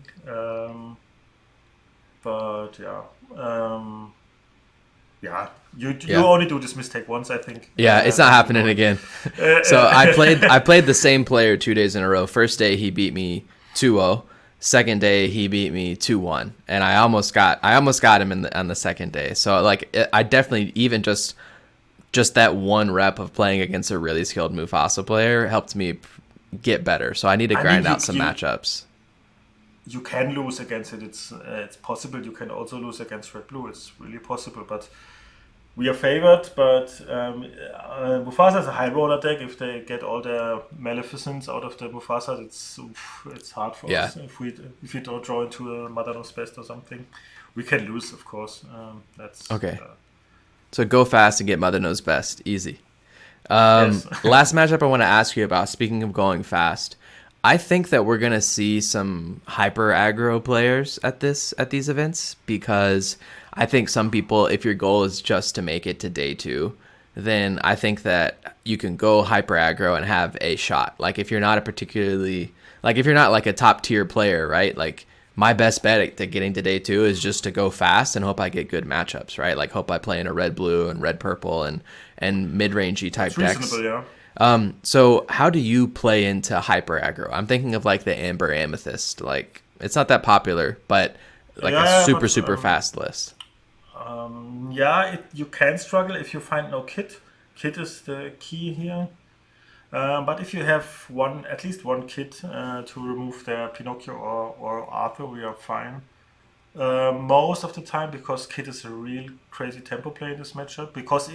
You only do this mistake once, I think. It's not happening again. So I played the same player 2 days in a row. First day he beat me 2-0. Second day he beat me 2-1, and I almost got him on the second day. So I definitely, even just that 1 rep of playing against a really skilled Mufasa player helped me get better. So I need to grind out some matchups. You can lose against it. It's possible. You can also lose against Red Blue. It's really possible, but we are favored. But Mufasa is a high roller deck. If they get all their Maleficents out of the Mufasa, it's hard for us. If we don't draw into a Mother Knows Best or something, we can lose, of course. That's okay. So go fast and get Mother Knows Best. Easy. Yes. Last matchup I want to ask you about, speaking of going fast, I think that we're going to see some hyper aggro players at these events, because I think some people, if your goal is just to make it to day 2, then I think that you can go hyper aggro and have a shot. Like if you're not like a top tier player, right? Like my best bet to getting to day 2 is just to go fast and hope I get good matchups, right? Like hope I play in a red blue and red purple and mid-rangey type decks. Reasonable, yeah. So how do you play into hyper aggro? I'm thinking of like the Amber Amethyst. Like it's not that popular, but like super fast list. You can struggle if you find no kit. Kit is the key here. But if you have at least one kit to remove their Pinocchio or Arthur, we are fine. most of the time because Kid is a real crazy tempo player in this matchup. Because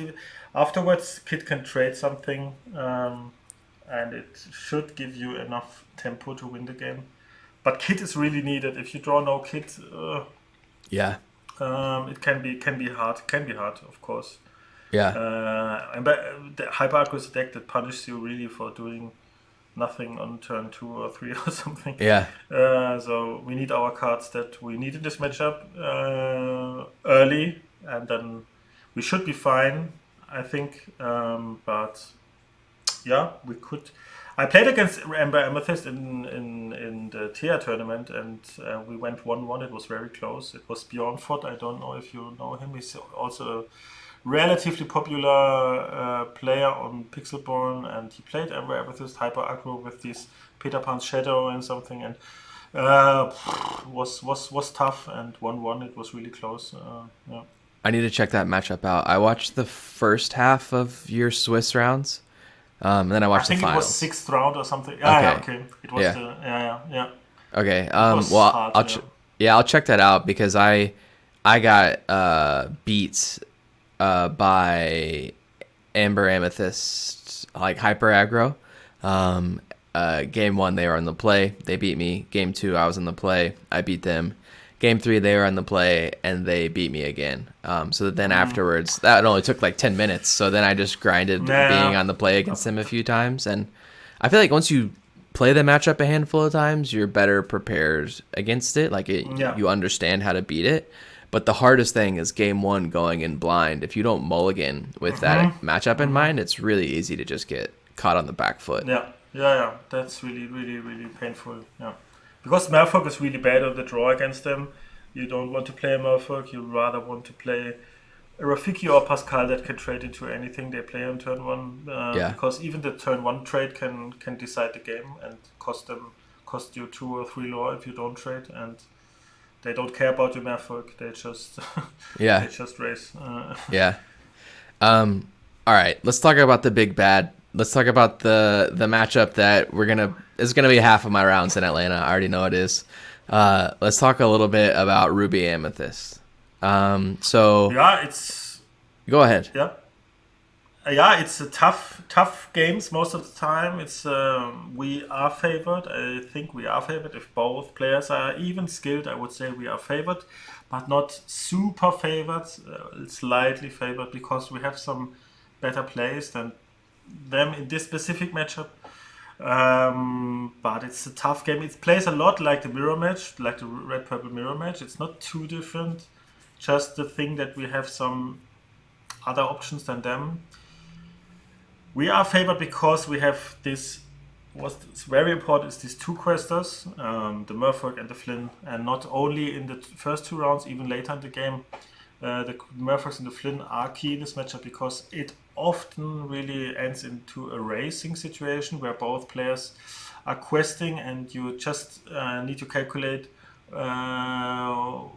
afterwards, Kid can trade something, and it should give you enough tempo to win the game. But Kid is really needed. If you draw no Kid, Yeah. it can be hard. Can be hard, of course. Yeah. But the Hyper is a deck that punishes you really for doing nothing on turn 2 or 3 or something. Yeah. So we need our cards that we need in this matchup early, and then we should be fine, I think. But yeah, we could. I played against Emerald Amethyst in the TIA tournament, and we went 1-1. It was very close. It was Bjorn Ford. I don't know if you know him. He's also a relatively popular player on Pixelborn, and he played Emerald Amethyst Hyper Aggro with this Peter Pan's Shadow and something, and was tough, and 1-1. It was really close. Yeah. I need to check that matchup out. I watched the first half of your Swiss rounds, and then I watched the finals. I think it was sixth round or something. Yeah, okay. It was yeah. yeah. Okay. Well, hard, I'll check that out because I got beat by Amber Amethyst, like hyper aggro. Game 1 they were on the play, they beat me. Game 2 I was on the play, I beat them. Game 3 they were on the play and they beat me again. So then afterwards, that only took like 10 minutes. So then I just grinded being on the play against them a few times, and I feel like once you play the matchup a handful of times, you're better prepared against it. Like you understand how to beat it. But the hardest thing is game 1 going in blind. If you don't mulligan with that matchup in mind, it's really easy to just get caught on the back foot. Yeah. That's really, really, really painful. Yeah, because Merfolk is really bad on the draw against them. You don't want to play a Merfolk. You rather want to play a Rafiki or Pascal that can trade into anything they play on turn 1. Because even the turn 1 trade can decide the game and cost you 2 or 3 lore if you don't trade, and they don't care about your Merfolk. They just they just race. Yeah. All right. Let's talk about the big bad. Let's talk about the matchup that is gonna be half of my rounds in Atlanta. I already know it is. Let's talk a little bit about Ruby Amethyst. So it's go ahead. It's a tough games most of the time. It's we are favored. I think we are favored if both players are even skilled. I would say we are favored, but not super favored. Slightly favored because we have some better players than them in this specific matchup. But it's a tough game. It plays a lot like the mirror match, like the red purple mirror match. It's not too different. Just the thing that we have some other options than them. We are favored because we have this. What's very important is these 2 questers, the Merfolk and the Flynn, and not only in the first 2 rounds, even later in the game. The Merfolks and the Flynn are key in this matchup because it often really ends into a racing situation where both players are questing, and you just need to calculate: are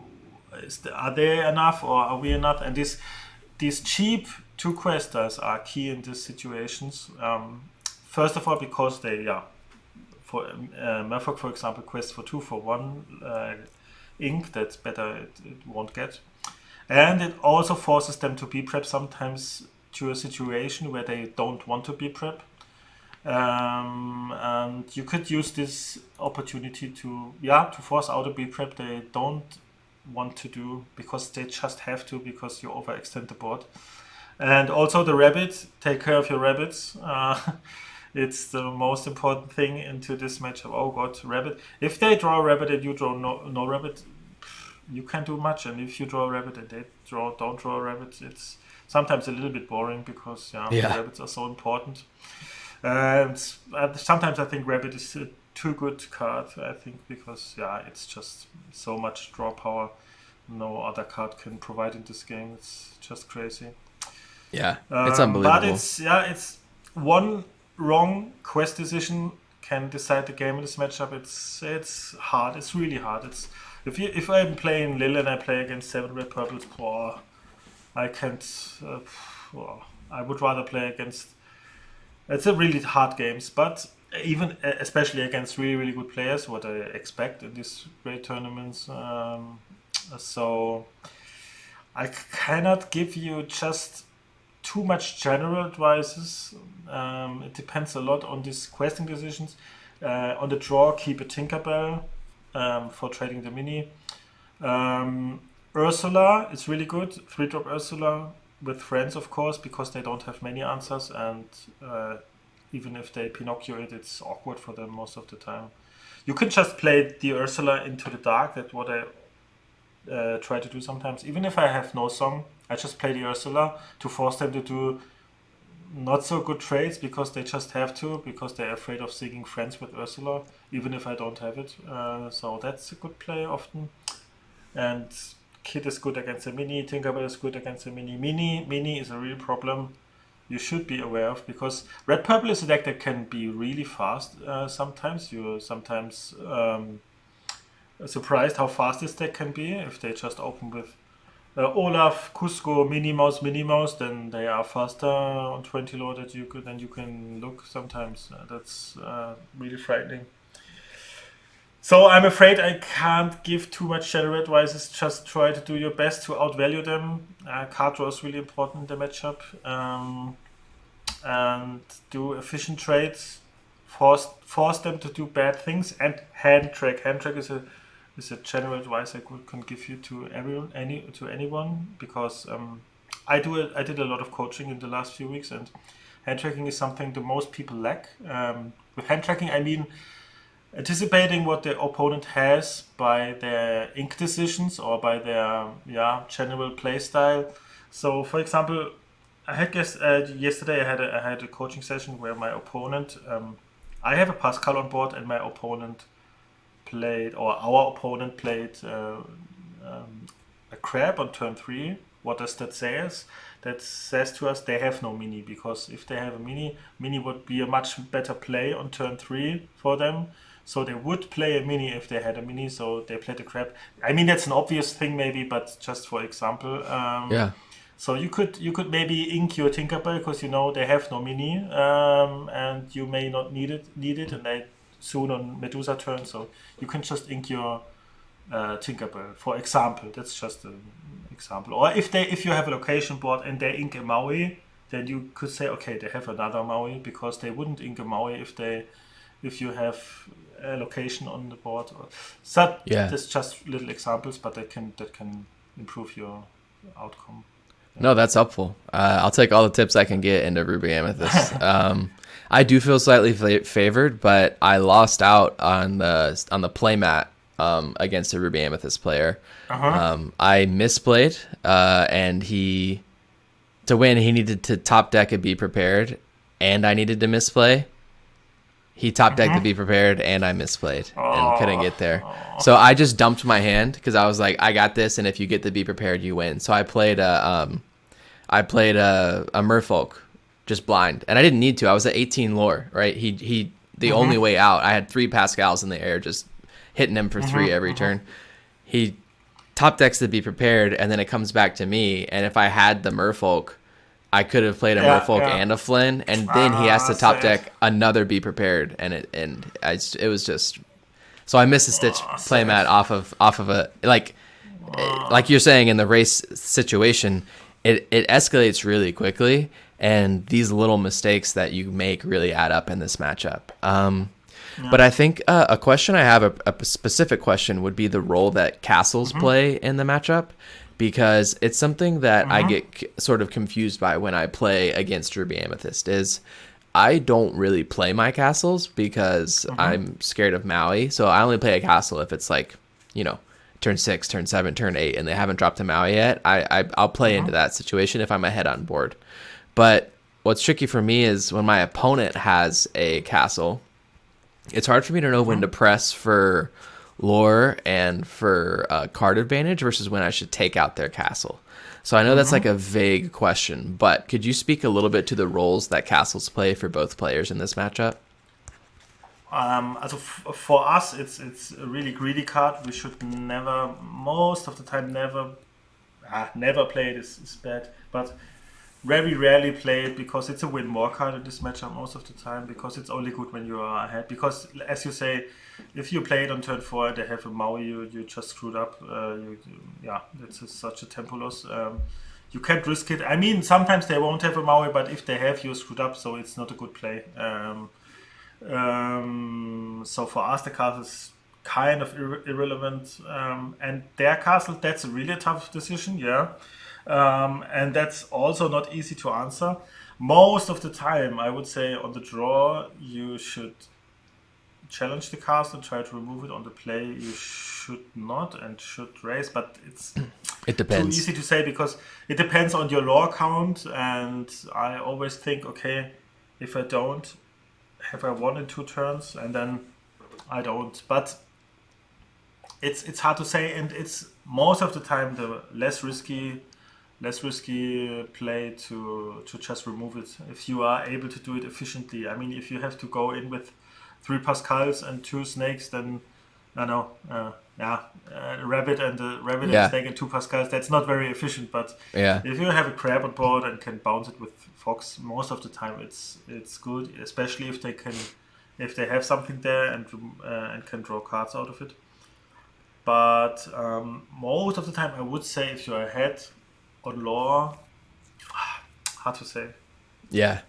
they enough or are we enough? And these cheap 2 questers are key in these situations. First of all, because they, for Merfolk, for example, quest for 2 for 1 ink, that's better, it won't get. And it also forces them to be prep sometimes to a situation where they don't want to be prep. And you could use this opportunity to force out a be prep they don't want to do because they just have to, because you overextend the board. And also the rabbit, take care of your rabbits. It's the most important thing into this matchup. Oh god, rabbit. If they draw a rabbit and you draw no rabbit, you can't do much. And if you draw a rabbit and they don't draw a rabbit, it's sometimes a little bit boring because the rabbits are so important. And sometimes I think rabbit is a too good card. I think because it's just so much draw power no other card can provide in this game. It's just crazy. Yeah, it's unbelievable. But it's one wrong quest decision can decide the game in this matchup. It's hard. It's really hard. It's if I'm playing Lille and I play against 7 red purples, I can't. I would rather play against. It's a really hard games, but even especially against really really good players, what I expect in these great tournaments. So I cannot give you just too much general advices. It depends a lot on these questing decisions. On the draw, keep a Tinkerbell for trading the mini. Ursula is really good. 3-drop Ursula with friends, of course, because they don't have many answers, and even if they Pinocchio it, it's awkward for them most of the time. You can just play the Ursula into the dark. That's what I try to do sometimes. Even if I have no song, I just play the Ursula to force them to do not so good trades because they just have to, because they're afraid of seeing friends with Ursula, even if I don't have it. So that's a good play often. And Kid is good against the mini, Tinkerbell is good against the mini. Mini is a real problem you should be aware of, because red purple is a deck that can be really fast sometimes. You're sometimes surprised how fast this deck can be if they just open with Olaf, Cusco, Minnie Mouse, then they are faster on 20 low than you can look sometimes. That's really frightening. So I'm afraid I can't give too much general advice. Just try to do your best to outvalue them. Card draw is really important in the matchup. And do efficient trades. Force them to do bad things, and hand track. Hand track is a general advice I can give you to anyone, because I did a lot of coaching in the last few weeks, and hand tracking is something the most people lack. With hand tracking, I mean anticipating what the opponent has by their ink decisions or by their general play style. So, for example, I had yesterday I had a coaching session where my opponent, I have a Pascal on board, and my opponent our opponent played a crab on turn 3. What does that say us? That says to us they have no mini, because if they have a mini would be a much better play on turn 3 for them. So they would play a mini if they had a mini, so they played a crab. I mean, that's an obvious thing maybe, but just for example. Yeah. So you could maybe ink your Tinkerbell because they have no mini, and you may not need it, and they soon on Medusa turn. So you can just ink your Tinkerbell, for example. That's just an example. Or if you have a location board and they ink a Maui, then you could say, okay, they have another Maui, because they wouldn't ink a Maui if you have a location on the board. So that's just little examples, but that can improve your outcome. No, that's helpful. I'll take all the tips I can get into Ruby Amethyst. I do feel slightly favored, but I lost out on the playmat against a Ruby Amethyst player. I misplayed, and to win, he needed to top deck and be prepared, and I needed to misplay. He top decked to be prepared, and I misplayed and couldn't get there. So I just dumped my hand because I was like, I got this, and if you get to be prepared, you win. So I played a Merfolk, just blind, and I didn't need to. I was at 18 lore, right? The only way out. I had 3 Pascals in the air, just hitting him for 3 every turn. He top decks to be prepared, and then it comes back to me. And if I had the Merfolk, I could have played a Merfolk and a Flynn, and then he has to top deck another be prepared, and it was just. So I missed a stitch playmat off of a like you're saying in the race situation, it escalates really quickly, and these little mistakes that you make really add up in this matchup. But I think a question I have, a specific question, would be the role that castles play in the matchup. Because it's something that I get sort of confused by when I play against Ruby Amethyst, is I don't really play my castles because I'm scared of Maui. So I only play a castle if it's like, turn 6, turn 7, turn 8, and they haven't dropped a Maui yet. I'll play into that situation if I'm ahead on board. But what's tricky for me is when my opponent has a castle, it's hard for me to know when to press for lore and for card advantage versus when I should take out their castle. So I know that's like a vague question, but could you speak a little bit to the roles that castles play for both players in this matchup? For us, it's a really greedy card. We should most of the time never play it is bad. But very rarely play it because it's a win war card in this matchup most of the time, because it's only good when you are ahead. Because, as you say, if you play it on turn 4 and they have a Maui, you just screwed up. It's such a tempo loss. You can't risk it. I mean, sometimes they won't have a Maui, but if they have, you're screwed up, so it's not a good play. So for us, the castle is kind of irrelevant. And their castle, that's a really tough decision, yeah. And that's also not easy to answer. Most of the time, I would say on the draw, you should challenge the castle and try to remove it. On the play, you should not and should raise, but it depends. Too easy to say because it depends on your lore count. And I always think, okay, if I don't, have I won in 2 turns? And then I don't. But it's hard to say, and it's most of the time the less risky play to just remove it if you are able to do it efficiently. I mean, if you have to go in with 3 Pascals and 2 snakes, then I know, a rabbit and a snake and 2 Pascals, that's not very efficient. But if you have a crab on board and can bounce it with fox, most of the time it's good, especially if they have something there and can draw cards out of it. But most of the time, I would say if you're ahead on lore, hard to say. Yeah.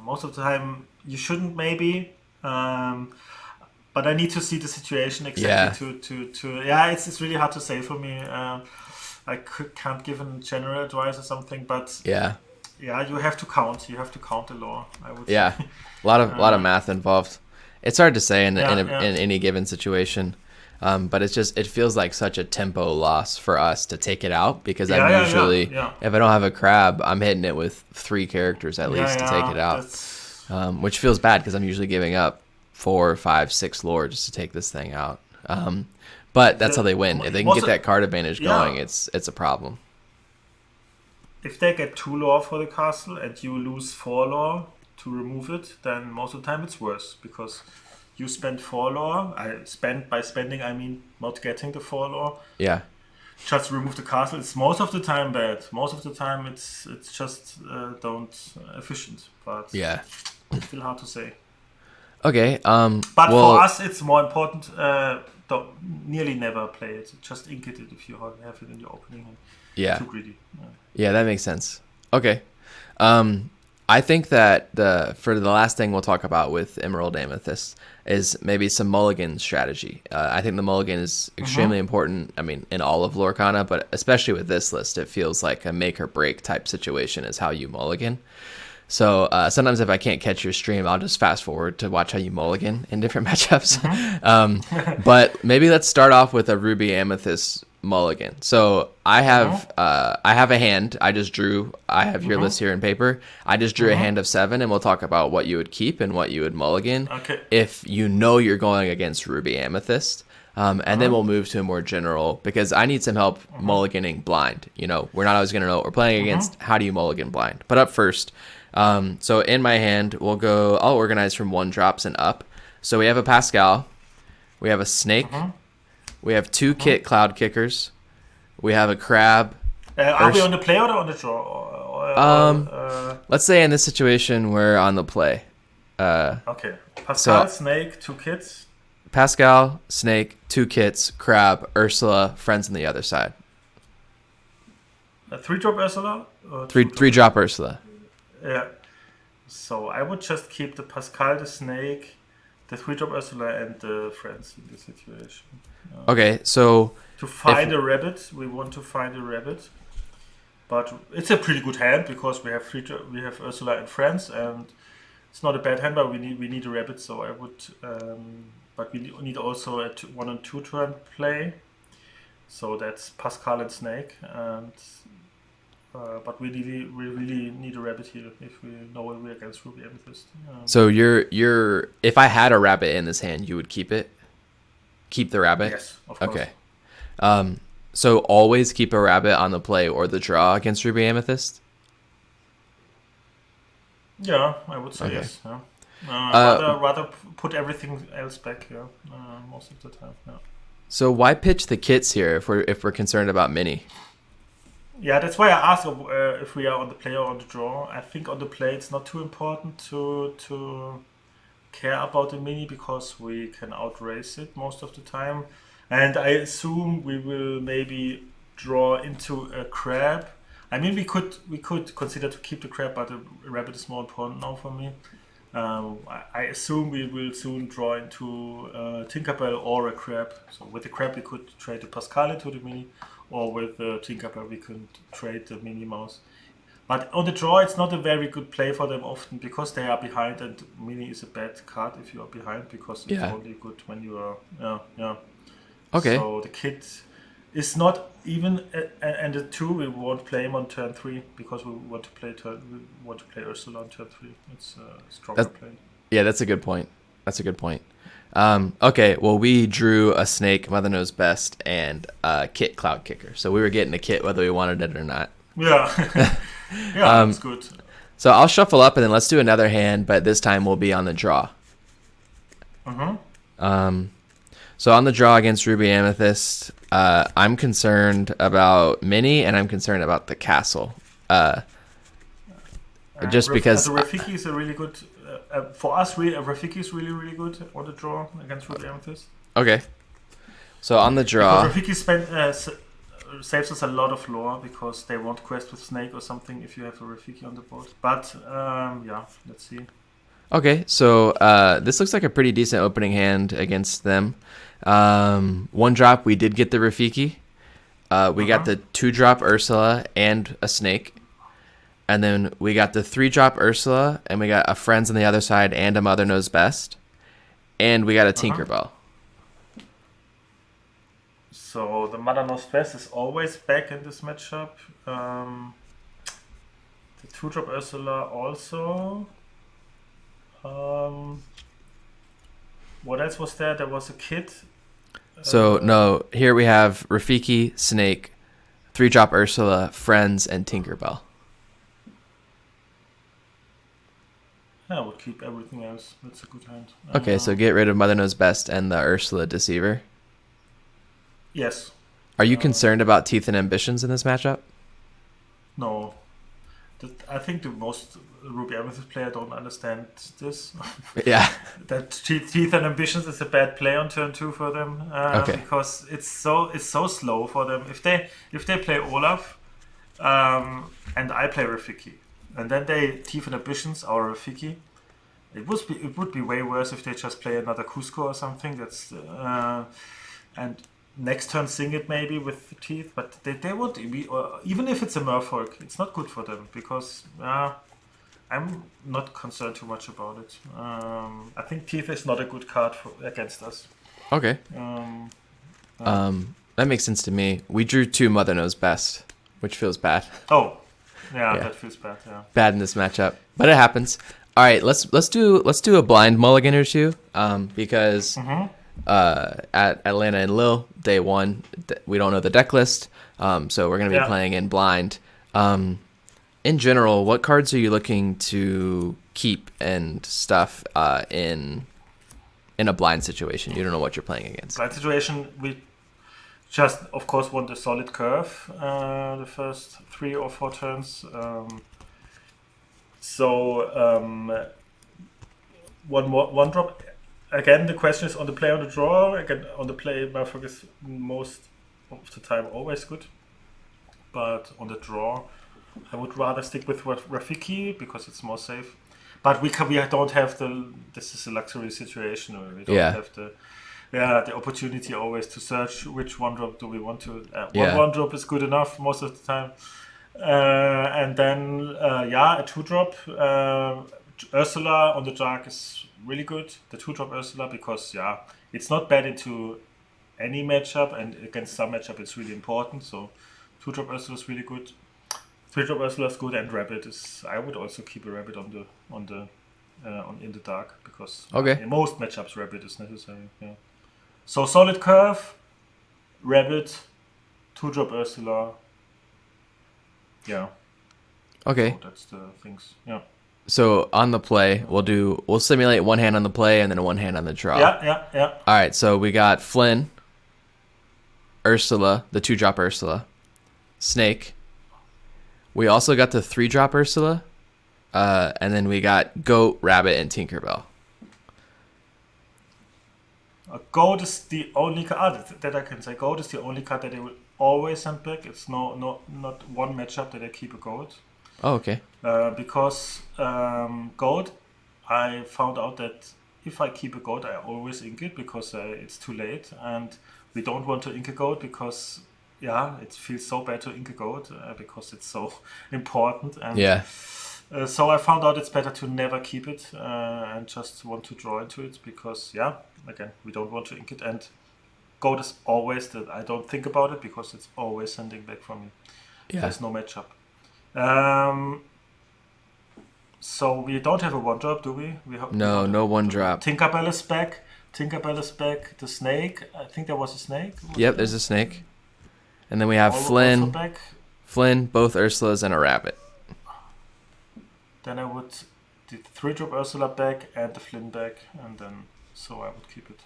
Most of the time, you shouldn't maybe. But I need to see the situation exactly to it's really hard to say for me. I can't give a general advice or something, but you have to count. You have to count the lore, I would say. A lot of math involved. It's hard to say in any given situation. But it feels like such a tempo loss for us to take it out because I'm usually if I don't have a crab, I'm hitting it with 3 characters at least to take it out, which feels bad because I'm usually giving up 4, 5, 6 lore just to take this thing out. But that's how they win. If they can get that card advantage going, it's a problem. If they get 2 lore for the castle and you lose 4 lore to remove it, then most of the time it's worse because you spend 4 lore. By spending, I mean not getting the 4 lore. Yeah. Just remove the castle. It's most of the time bad. Most of the time it's just don't efficient. But it's still hard to say. Okay. But for us, it's more important. Don't nearly never play it. Just ink it if you have it in your opening. Too greedy. Yeah, that makes sense. Okay. I think that for the last thing we'll talk about with Emerald Amethyst is maybe some mulligan strategy. I think the mulligan is extremely important. I mean, in all of Lorcana, but especially with this list, it feels like a make or break type situation is how you mulligan. So sometimes if I can't catch your stream, I'll just fast forward to watch how you mulligan in different matchups. But maybe let's start off with a Ruby Amethyst mulligan. So I have a hand. I have your list here in paper. I just drew a hand of 7, and we'll talk about what you would keep and what you would mulligan if you know you're going against Ruby Amethyst. And then we'll move to a more general, because I need some help mulliganing blind. You know, we're not always going to know what we're playing against. How do you mulligan blind? But up first, so in my hand, I'll organize from 1 drops and up. So we have a Pascal, we have a snake, we have 2 kit cloud kickers, we have a crab. Are we on the play or on the draw? Let's say in this situation, we're on the play. Okay. Pascal, snake, 2 kits. Pascal, snake, 2 kits, crab, Ursula, friends on the other side. 3-drop Ursula? 3-drop Ursula. Yeah. So I would just keep the Pascal, the snake, the 3-drop Ursula, and the friends in this situation. Okay, so to find a rabbit, we want to find a rabbit, but it's a pretty good hand because we have Ursula and friends, and it's not a bad hand, but we need a rabbit. So I would, but we need also a 1 and 2 turn play. So that's Pascal and snake, and. But we really need a rabbit here if we know we're against Ruby Amethyst. So you're if I had a rabbit in this hand, you would keep it? Keep the rabbit? Yes, of course. Okay. So always keep a rabbit on the play or the draw against Ruby Amethyst? Yeah, I would say yes. Yeah. Rather put everything else back here most of the time. Yeah. So why pitch the kits here if we're concerned about mini? Yeah, that's why I asked if we are on the play or on the draw. I think on the play it's not too important to care about the mini because we can outrace it most of the time. And I assume we will maybe draw into a crab. I mean, we could consider to keep the crab, but a rabbit is more important now for me. I assume we will soon draw into Tinkerbell or a crab. So with the crab we could trade the Pascal into the mini, or with Tinkerbell we could trade the Mini Mouse. But on the draw, it's not a very good play for them often because they are behind, and Mini is a bad card if you are behind because it's Yeah. only good when you are. Yeah, yeah. Okay. So the kit is not even, and the two we won't play him on turn 3 because we want to play Ursula on turn 3. It's a stronger That- play. Yeah, that's a good point. That's a good point. Okay, well, we drew a snake, Mother Knows Best, and a kit Cloud Kicker. So we were getting a kit whether we wanted it or not. Yeah, yeah, that's good. So I'll shuffle up and then let's do another hand, but this time we'll be on the draw. So on the draw against Ruby Amethyst, I'm concerned about Mini and I'm concerned about the castle. Just because Rafiki is a really good for us. Rafiki is really really good on the draw against Ruby Amethyst. Okay. So on the draw, Rafiki saves us a lot of lore because they won't quest with Snake or something if you have a Rafiki on the board. But yeah, let's see. okay, so this looks like a pretty decent opening hand against them. 1-drop, we did get the Rafiki. We got the 2-drop Ursula and a snake. And then we got the 3-drop Ursula, and we got a Friends on the other side and a Mother Knows Best. And we got a Tinkerbell. So the Mother Knows Best is always back in this matchup. The 2-drop Ursula also. What else was there? There was a kid. So, no, here we have Rafiki, Snake, 3-drop Ursula, Friends, and Tinkerbell. I would keep everything else. That's a good hand. Okay, so get rid of Mother Knows Best and the Ursula Deceiver. Yes. Are you concerned about Teeth and Ambitions in this matchup? No. I think the most Ruby Amethyst player don't understand this. Yeah. That Teeth and Ambitions is a bad play on turn 2 for them. Okay. Because it's so slow for them. If they play Olaf, and I play Rafiki, and then they Teeth and Ambitions or Rafiki, it would be way worse if they just play another Cusco or something. That's and next turn sing it maybe with the Teeth, but they would be, even if it's a Merfolk, it's not good for them because I'm not concerned too much about it. I think Teeth is not a good card against us. Okay. That makes sense to me. We drew 2 Mother Knows Best, which feels bad. Oh, yeah, that feels bad. Yeah, bad in this matchup, but it happens. All right, let's do a blind mulligan or two, because at Atlanta and Lille, day 1, we don't know the deck list, so we're gonna be playing in blind. In general, what cards are you looking to keep and stuff in a blind situation? You don't know what you're playing against. Blind situation, we just of course want a solid curve the first 3 or 4 turns. One drop. Again, the question is on the play or the draw. Again, on the play, Merfolk is most of the time always good. But on the draw, I would rather stick with Rafiki because it's more safe. But we don't have this is a luxury situation where we don't have the opportunity always to search which 1-drop do we want to. One drop is good enough most of the time. And then, a 2-drop. Ursula on the dark is really good. The 2-drop Ursula because, it's not bad into any matchup, and against some matchup it's really important. So 2-drop Ursula is really good. 3-drop Ursula is good, and Rabbit is. I would also keep a Rabbit in the dark because in most matchups Rabbit is necessary. Yeah. So solid curve, Rabbit, 2-drop Ursula. Yeah. Okay. So that's the things. Yeah. So on the play, we'll simulate 1 hand on the play and then 1 hand on the draw. Yeah. All right, so we got Flynn, Ursula, the 2-drop Ursula, Snake, We also got the 3-drop Ursula, and then we got Goat, Rabbit, and Tinkerbell. Goat is the only card that I can say. Goat is the only card that they will always send back. It's not one matchup that I keep a goat. Oh, okay. Because goat, I found out that if I keep a goat, I always ink it because it's too late, and we don't want to ink a goat because it feels so bad to ink a goat because it's so important. And so I found out it's better to never keep it and just want to draw into it because again, we don't want to ink it, and goat is always that I don't think about it because it's always sending back from me. There's no matchup. So we don't have a 1-drop, do we? No 1-drop. Tinkerbell is back. The snake. I think there was a snake. Yep, there's a snake. And then we have Flynn. Flynn, both Ursulas, and a rabbit. Then I would the 3-drop Ursula back and the Flynn back, and then so I would keep it.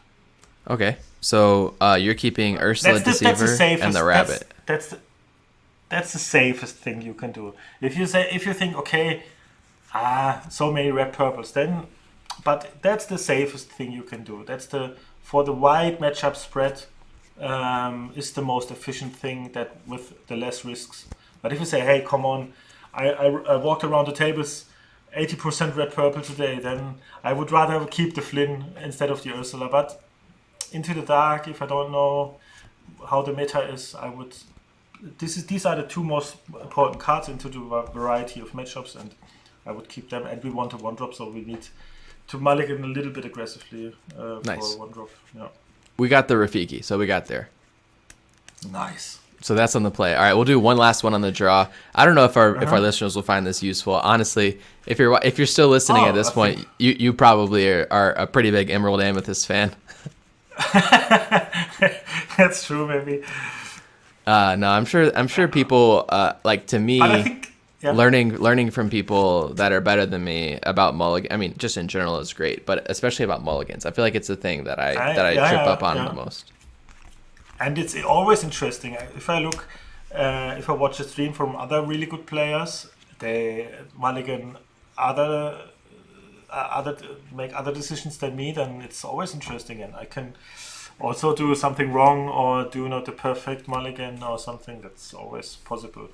Okay, so you're keeping Ursula, Deceiver, and the rabbit. That's the safest thing you can do. If you think, okay, so many red purples, but that's the safest thing you can do. For the wide matchup spread, is the most efficient thing that with the less risks. But if you say, hey, come on, I walked around the tables 80% red purple today, then I would rather keep the Flynn instead of the Ursula. But into the dark, if I don't know how the meta is, I would. These are the two most important cards into the variety of matchups, and I would keep them. And we want a 1-drop, so we need to mulligan a little bit aggressively for a 1-drop. Yeah. We got the Rafiki, so we got there. Nice. So that's on the play. All right, we'll do one last one on the draw. I don't know if our listeners will find this useful. Honestly, if you're still listening at this point, you probably are a pretty big Emerald Amethyst fan. That's true, maybe. No, I'm sure people like to me. But I think learning from people that are better than me about mulligan. I mean, just in general is great, but especially about mulligans. I feel like it's the thing that I trip up on the most. And it's always interesting. If I watch a stream from other really good players, they mulligan make other decisions than me. Then it's always interesting, and I can also do something wrong or do not the perfect mulligan or something. That's always possible.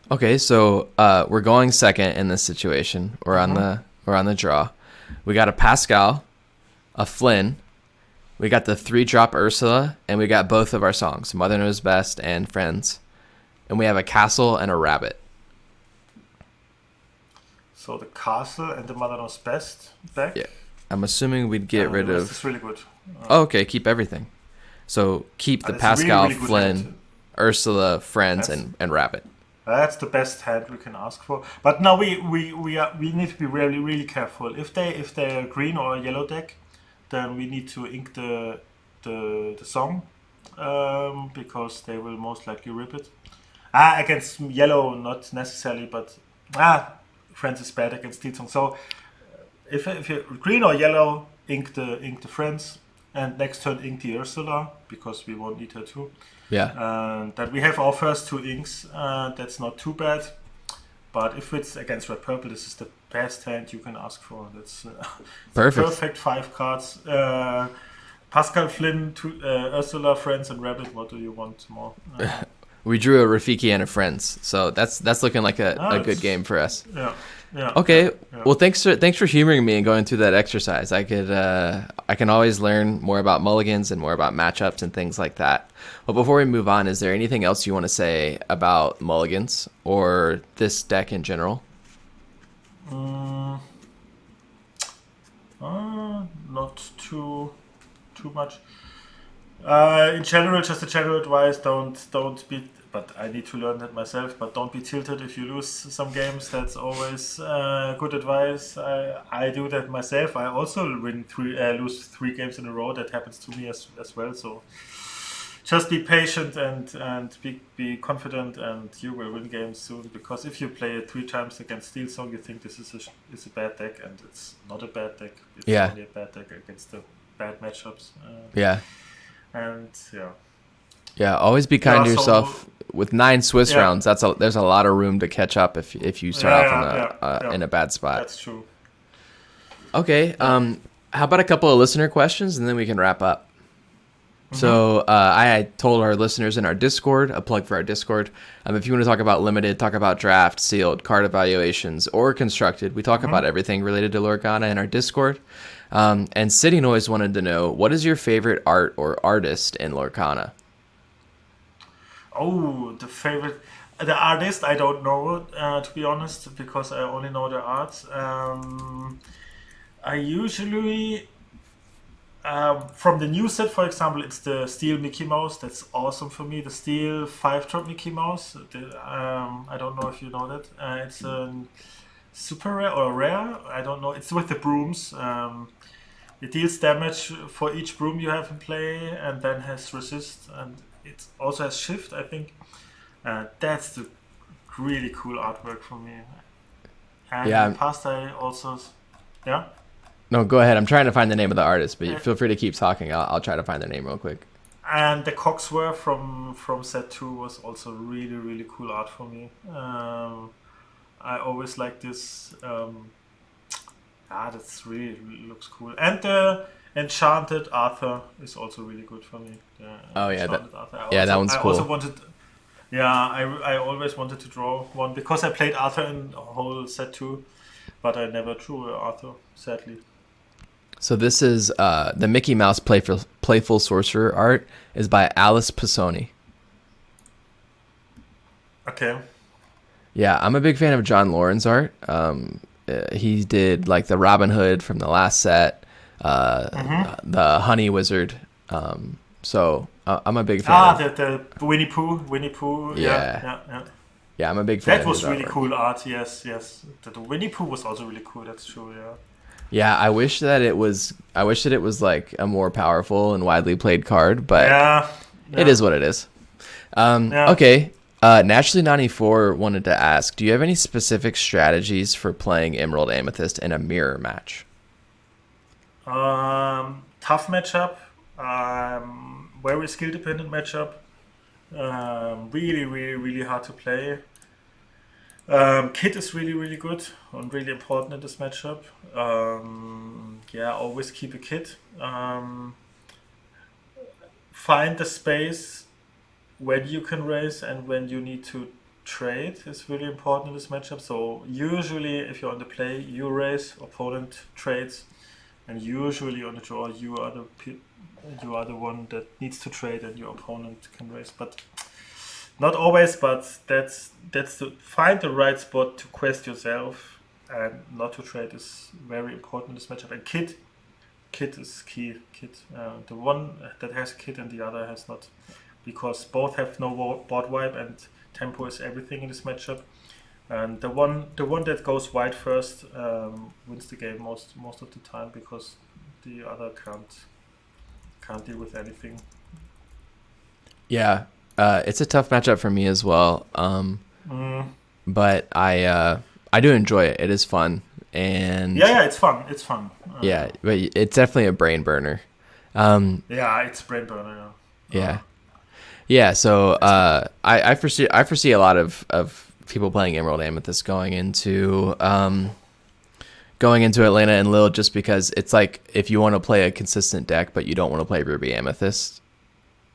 Okay, so we're going second in this situation. We're on the draw. We got a Pascal, a Flynn. We got the 3-drop Ursula, and we got both of our songs, Mother Knows Best and Friends. And we have a castle and a rabbit. So the castle and the Mother Knows Best back? Yeah. I'm assuming we'd get rid of... It's really good. Okay, keep everything. So keep the Pascal, really Flynn, Ursula, Friends, and rabbit. That's the best hand we can ask for. But now we need to be really, really careful. If they're green or a yellow deck, then we need to ink the song because they will most likely rip it. Against yellow, not necessarily, but Friends is bad against Steel Song. So if you're green or yellow, ink the Friends, and next turn ink the Ursula because we won't need her too. Yeah. And that we have our first 2 inks. That's not too bad. But if it's against red purple, this is the best hand you can ask for. That's perfect 5 cards. Pascal, Flynn, Ursula, Friends, and Rabbit. What do you want more? We drew a Rafiki and a Friends, so that's looking like a good game for us. Yeah. Okay. Yeah. Well, thanks for humoring me and going through that exercise. I can always learn more about mulligans and more about matchups and things like that. Well, before we move on, is there anything else you want to say about mulligans or this deck in general? Not too much. In general, just a general advice: don't be. But I need to learn that myself. But don't be tilted if you lose some games. That's always good advice. I do that myself. I also lose 3 games in a row. That happens to me as well. So just be patient and be confident, and you will win games soon. Because if you play it 3 times against Steel Song, you think this is a bad deck, and it's not a bad deck. It's only a bad deck against the bad matchups. And Yeah, always be kind to yourself with 9 Swiss Yeah. rounds, there's a lot of room to catch up if you start off in a bad spot. That's true. Okay. How about a couple of listener questions and then we can wrap up. So I told our listeners in our Discord, a plug for our Discord, if you want to talk about limited, talk about draft, sealed, card evaluations, or constructed, we talk about everything related to Lorcana in our Discord. And City Noise wanted to know, what is your favorite art or artist in Lorcana? Oh, the artist I don't know, to be honest, because I only know the art. I usually, from the new set, for example, it's the steel Mickey Mouse. That's awesome for me. The steel 5-drop Mickey Mouse. I don't know if you know that. It's a super rare or rare. I don't know. It's with the brooms. It deals damage for each broom you have in play, and then has resist, and it also has shift. I think that's the really cool artwork for me. And in the past, I also, yeah. No, go ahead. I'm trying to find the name of the artist, but feel free to keep talking. I'll try to find their name real quick. And the Cogsworth from set 2 was also really, really cool art for me. I always like this. That's really looks cool. And the Enchanted Arthur is also really good for me. That one's cool. I always wanted to draw one because I played Arthur in the whole set 2, but I never drew Arthur, sadly. So this is the Mickey Mouse Playful Sorcerer art is by Alice Pisoni. Okay. Yeah, I'm a big fan of John Lauren's art. He did like the Robin Hood from the last set, the Honey Wizard. So I'm a big fan. The Winnie Pooh. Yeah, I'm a big fan. That was really cool art. Yes. The Winnie Pooh was also really cool. That's true. Yeah. Yeah, I wish that it was like a more powerful and widely played card, but it is what it is. Okay. Naturally 94 wanted to ask, do you have any specific strategies for playing Emerald Amethyst in a mirror match? Tough matchup. Very skill dependent matchup. Really, really, really hard to play. Kit is really, really good and really important in this matchup. Always keep a kit. Find the space when you can raise and when you need to trade is really important in this matchup. So usually if you're on the play, you raise, opponent trades, and usually on the draw you are the one that needs to trade and your opponent can raise. But not always, but that's to find the right spot to quest yourself and not to trade is very important in this matchup. And kit is key. The one that has kit and the other has not, because both have no board wipe and tempo is everything in this matchup. And the one that goes white first wins the game most of the time, because the other can't deal with anything. Yeah. It's a tough matchup for me as well, but I do enjoy it. It is fun, and it's fun. But it's definitely a brain burner. It's brain burner. So I foresee a lot of people playing Emerald Amethyst going into Atlanta and Lille, just because it's like if you want to play a consistent deck but you don't want to play Ruby Amethyst,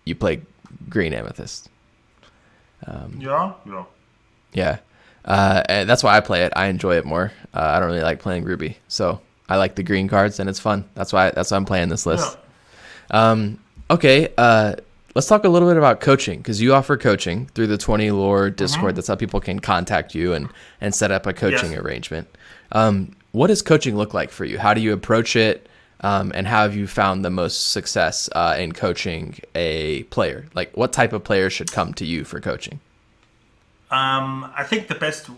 you play Green Amethyst. And that's why I play it. I enjoy it more. I don't really like playing Ruby, so I like the green cards and it's fun. That's why I'm playing this list. Okay, let's talk a little bit about coaching, because you offer coaching through the 20 Lore Discord. That's how people can contact you and set up a coaching arrangement. What does coaching look like for you? How do you approach it? And how have you found the most success in coaching a player? Like, what type of player should come to you for coaching? I think the best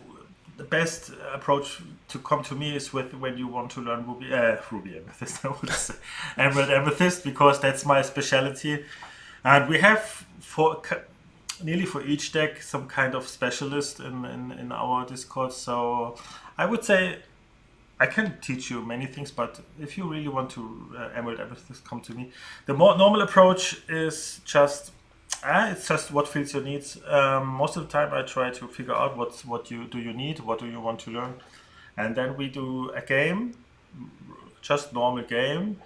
approach to come to me is when you want to learn Ruby Amethyst. I would say Emerald Amethyst, because that's my specialty, and we have nearly for each deck some kind of specialist in our Discord. So I would say I can teach you many things, but if you really want to Emerald Amethyst, come to me. The more normal approach is just It's just what fits your needs. Most of the time, I try to figure out what you need, what do you want to learn, and then we do a game, just normal game.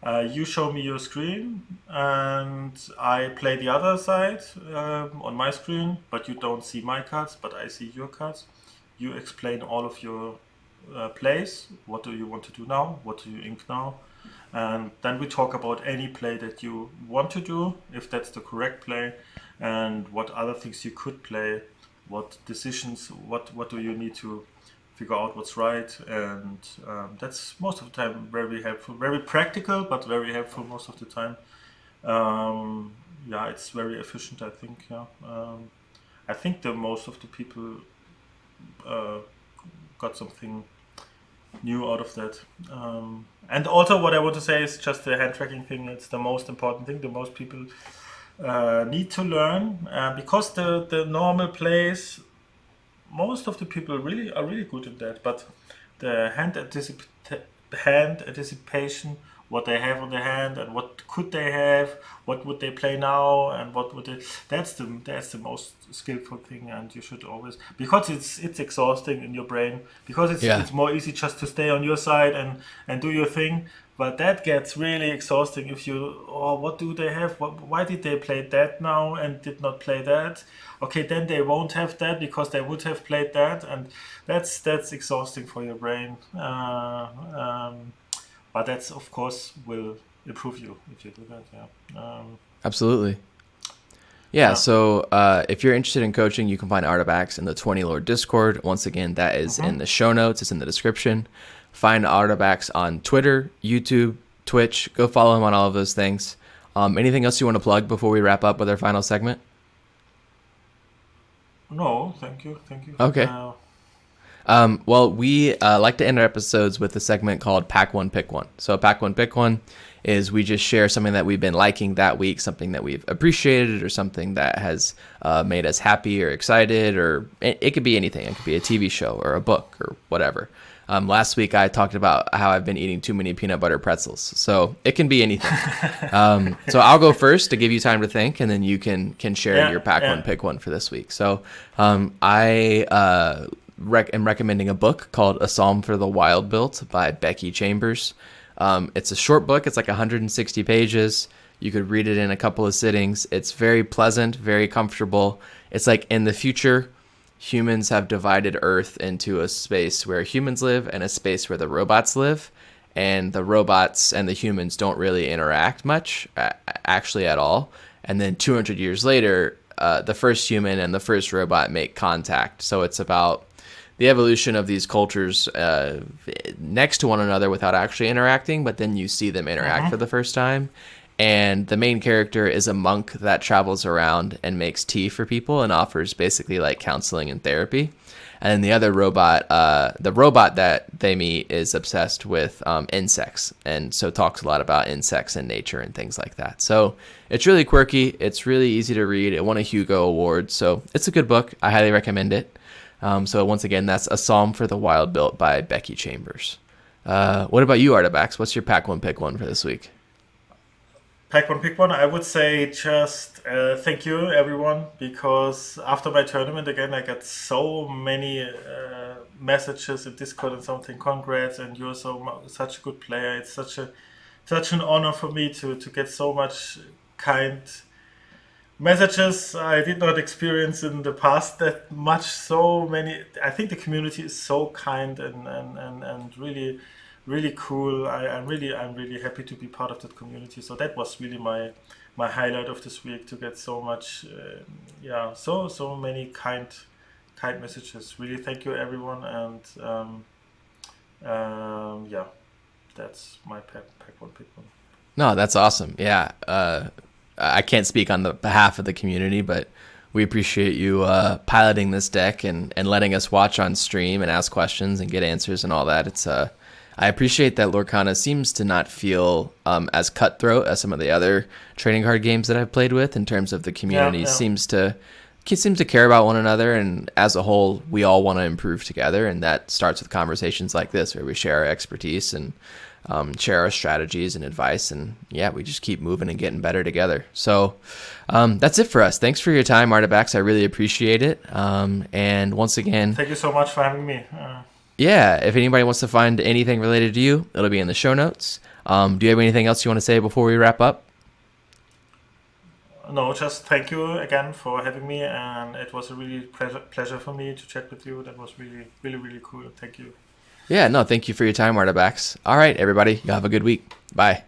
You show me your screen, and I play the other side on my screen, but you don't see my cards, but I see your cards. You explain all of your plays. What do you want to do now? What do you ink now? And then we talk about any play that you want to do, if that's the correct play, and what other things you could play, what decisions, what do you need to figure out what's right, and that's most of the time very helpful, very practical, but very helpful most of the time. Yeah, it's very efficient, I think. Yeah, I think the most of the people uh, got something new out of that. And also, what I want to say is just the hand tracking thing. It's the most important thing. The most people need to learn because the normal plays, most of the people really are really good at that. But the hand anticipation, what they have on their hand, and what could they have, what would they play now, and what would they. That's the most skillful thing, and you should always, because it's exhausting in your brain, because it's more easy just to stay on your side and do your thing. But that gets really exhausting if you, oh, what do they have? Why did they play that now and did not play that? Okay, then they won't have that because they would have played that, and that's exhausting for your brain. But that's, of course, will improve you if you do that. Yeah. Absolutely. Yeah, so if you're interested in coaching, you can find Artabax in the 20 Lord Discord. Once again, that is in the show notes. It's in the description. Find Artabax on Twitter, YouTube, Twitch. Go follow him on all of those things. Anything else you want to plug before we wrap up with our final segment? No, thank you. Okay. Well, we like to end our episodes with a segment called Pack One, Pick One. So Pack One, Pick One is we just share something that we've been liking that week, something that we've appreciated, or something that has made us happy or excited, or it could be anything. It could be a TV show or a book or whatever. Last week I talked about how I've been eating too many peanut butter pretzels, so it can be anything. So I'll go first to give you time to think, and then you can share your Pack One, Pick One for this week. So I am recommending a book called A Psalm for the Wild Built by Becky Chambers. It's a short book. It's like 160 pages. You could read it in a couple of sittings. It's very pleasant, very comfortable. It's like in the future, humans have divided Earth into a space where humans live and a space where the robots live. And the robots and the humans don't really interact much, actually at all. And then 200 years later, the first human and the first robot make contact. So it's about the evolution of these cultures next to one another without actually interacting, but then you see them interact for the first time. And the main character is a monk that travels around and makes tea for people and offers basically like counseling and therapy. And then the other robot, the robot that they meet is obsessed with insects, and so talks a lot about insects and nature and things like that. So it's really quirky. It's really easy to read. It won a Hugo Award, so it's a good book. I highly recommend it. So once again, that's A Psalm for the Wild Built by Becky Chambers. What about you, Artabax? What's your Pack One, Pick One for this week? Pack One, Pick One. I would say just thank you, everyone, because after my tournament, again, I got so many messages in Discord and something. Congrats, and you're such a good player. It's such an honor for me to get so much kind messages. I did not experience in the past that much. So many. I think the community is so kind and really, really cool. I'm really happy to be part of that community. So that was really my highlight of this week, to get so much, so many kind messages. Really, thank you, everyone, and that's my pack one, pick one. No, that's awesome. Yeah, I can't speak on the behalf of the community, but we appreciate you piloting this deck and letting us watch on stream and ask questions and get answers and all that. It's I appreciate that Lorcana seems to not feel as cutthroat as some of the other trading card games that I've played with, in terms of the community seems to care about one another, and as a whole, we all want to improve together, and that starts with conversations like this where we share our expertise. And share our strategies and advice. And yeah, we just keep moving and getting better together. So that's it for us. Thanks for your time, Artabax. I really appreciate it. And once again, thank you so much for having me. Yeah, if anybody wants to find anything related to you, it'll be in the show notes. Do you have anything else you want to say before we wrap up? No, just thank you again for having me, and it was a really pleasure for me to chat with you. That was really cool. Thank you. Yeah, no, thank you for your time, Artabax. All right, everybody, you have a good week. Bye.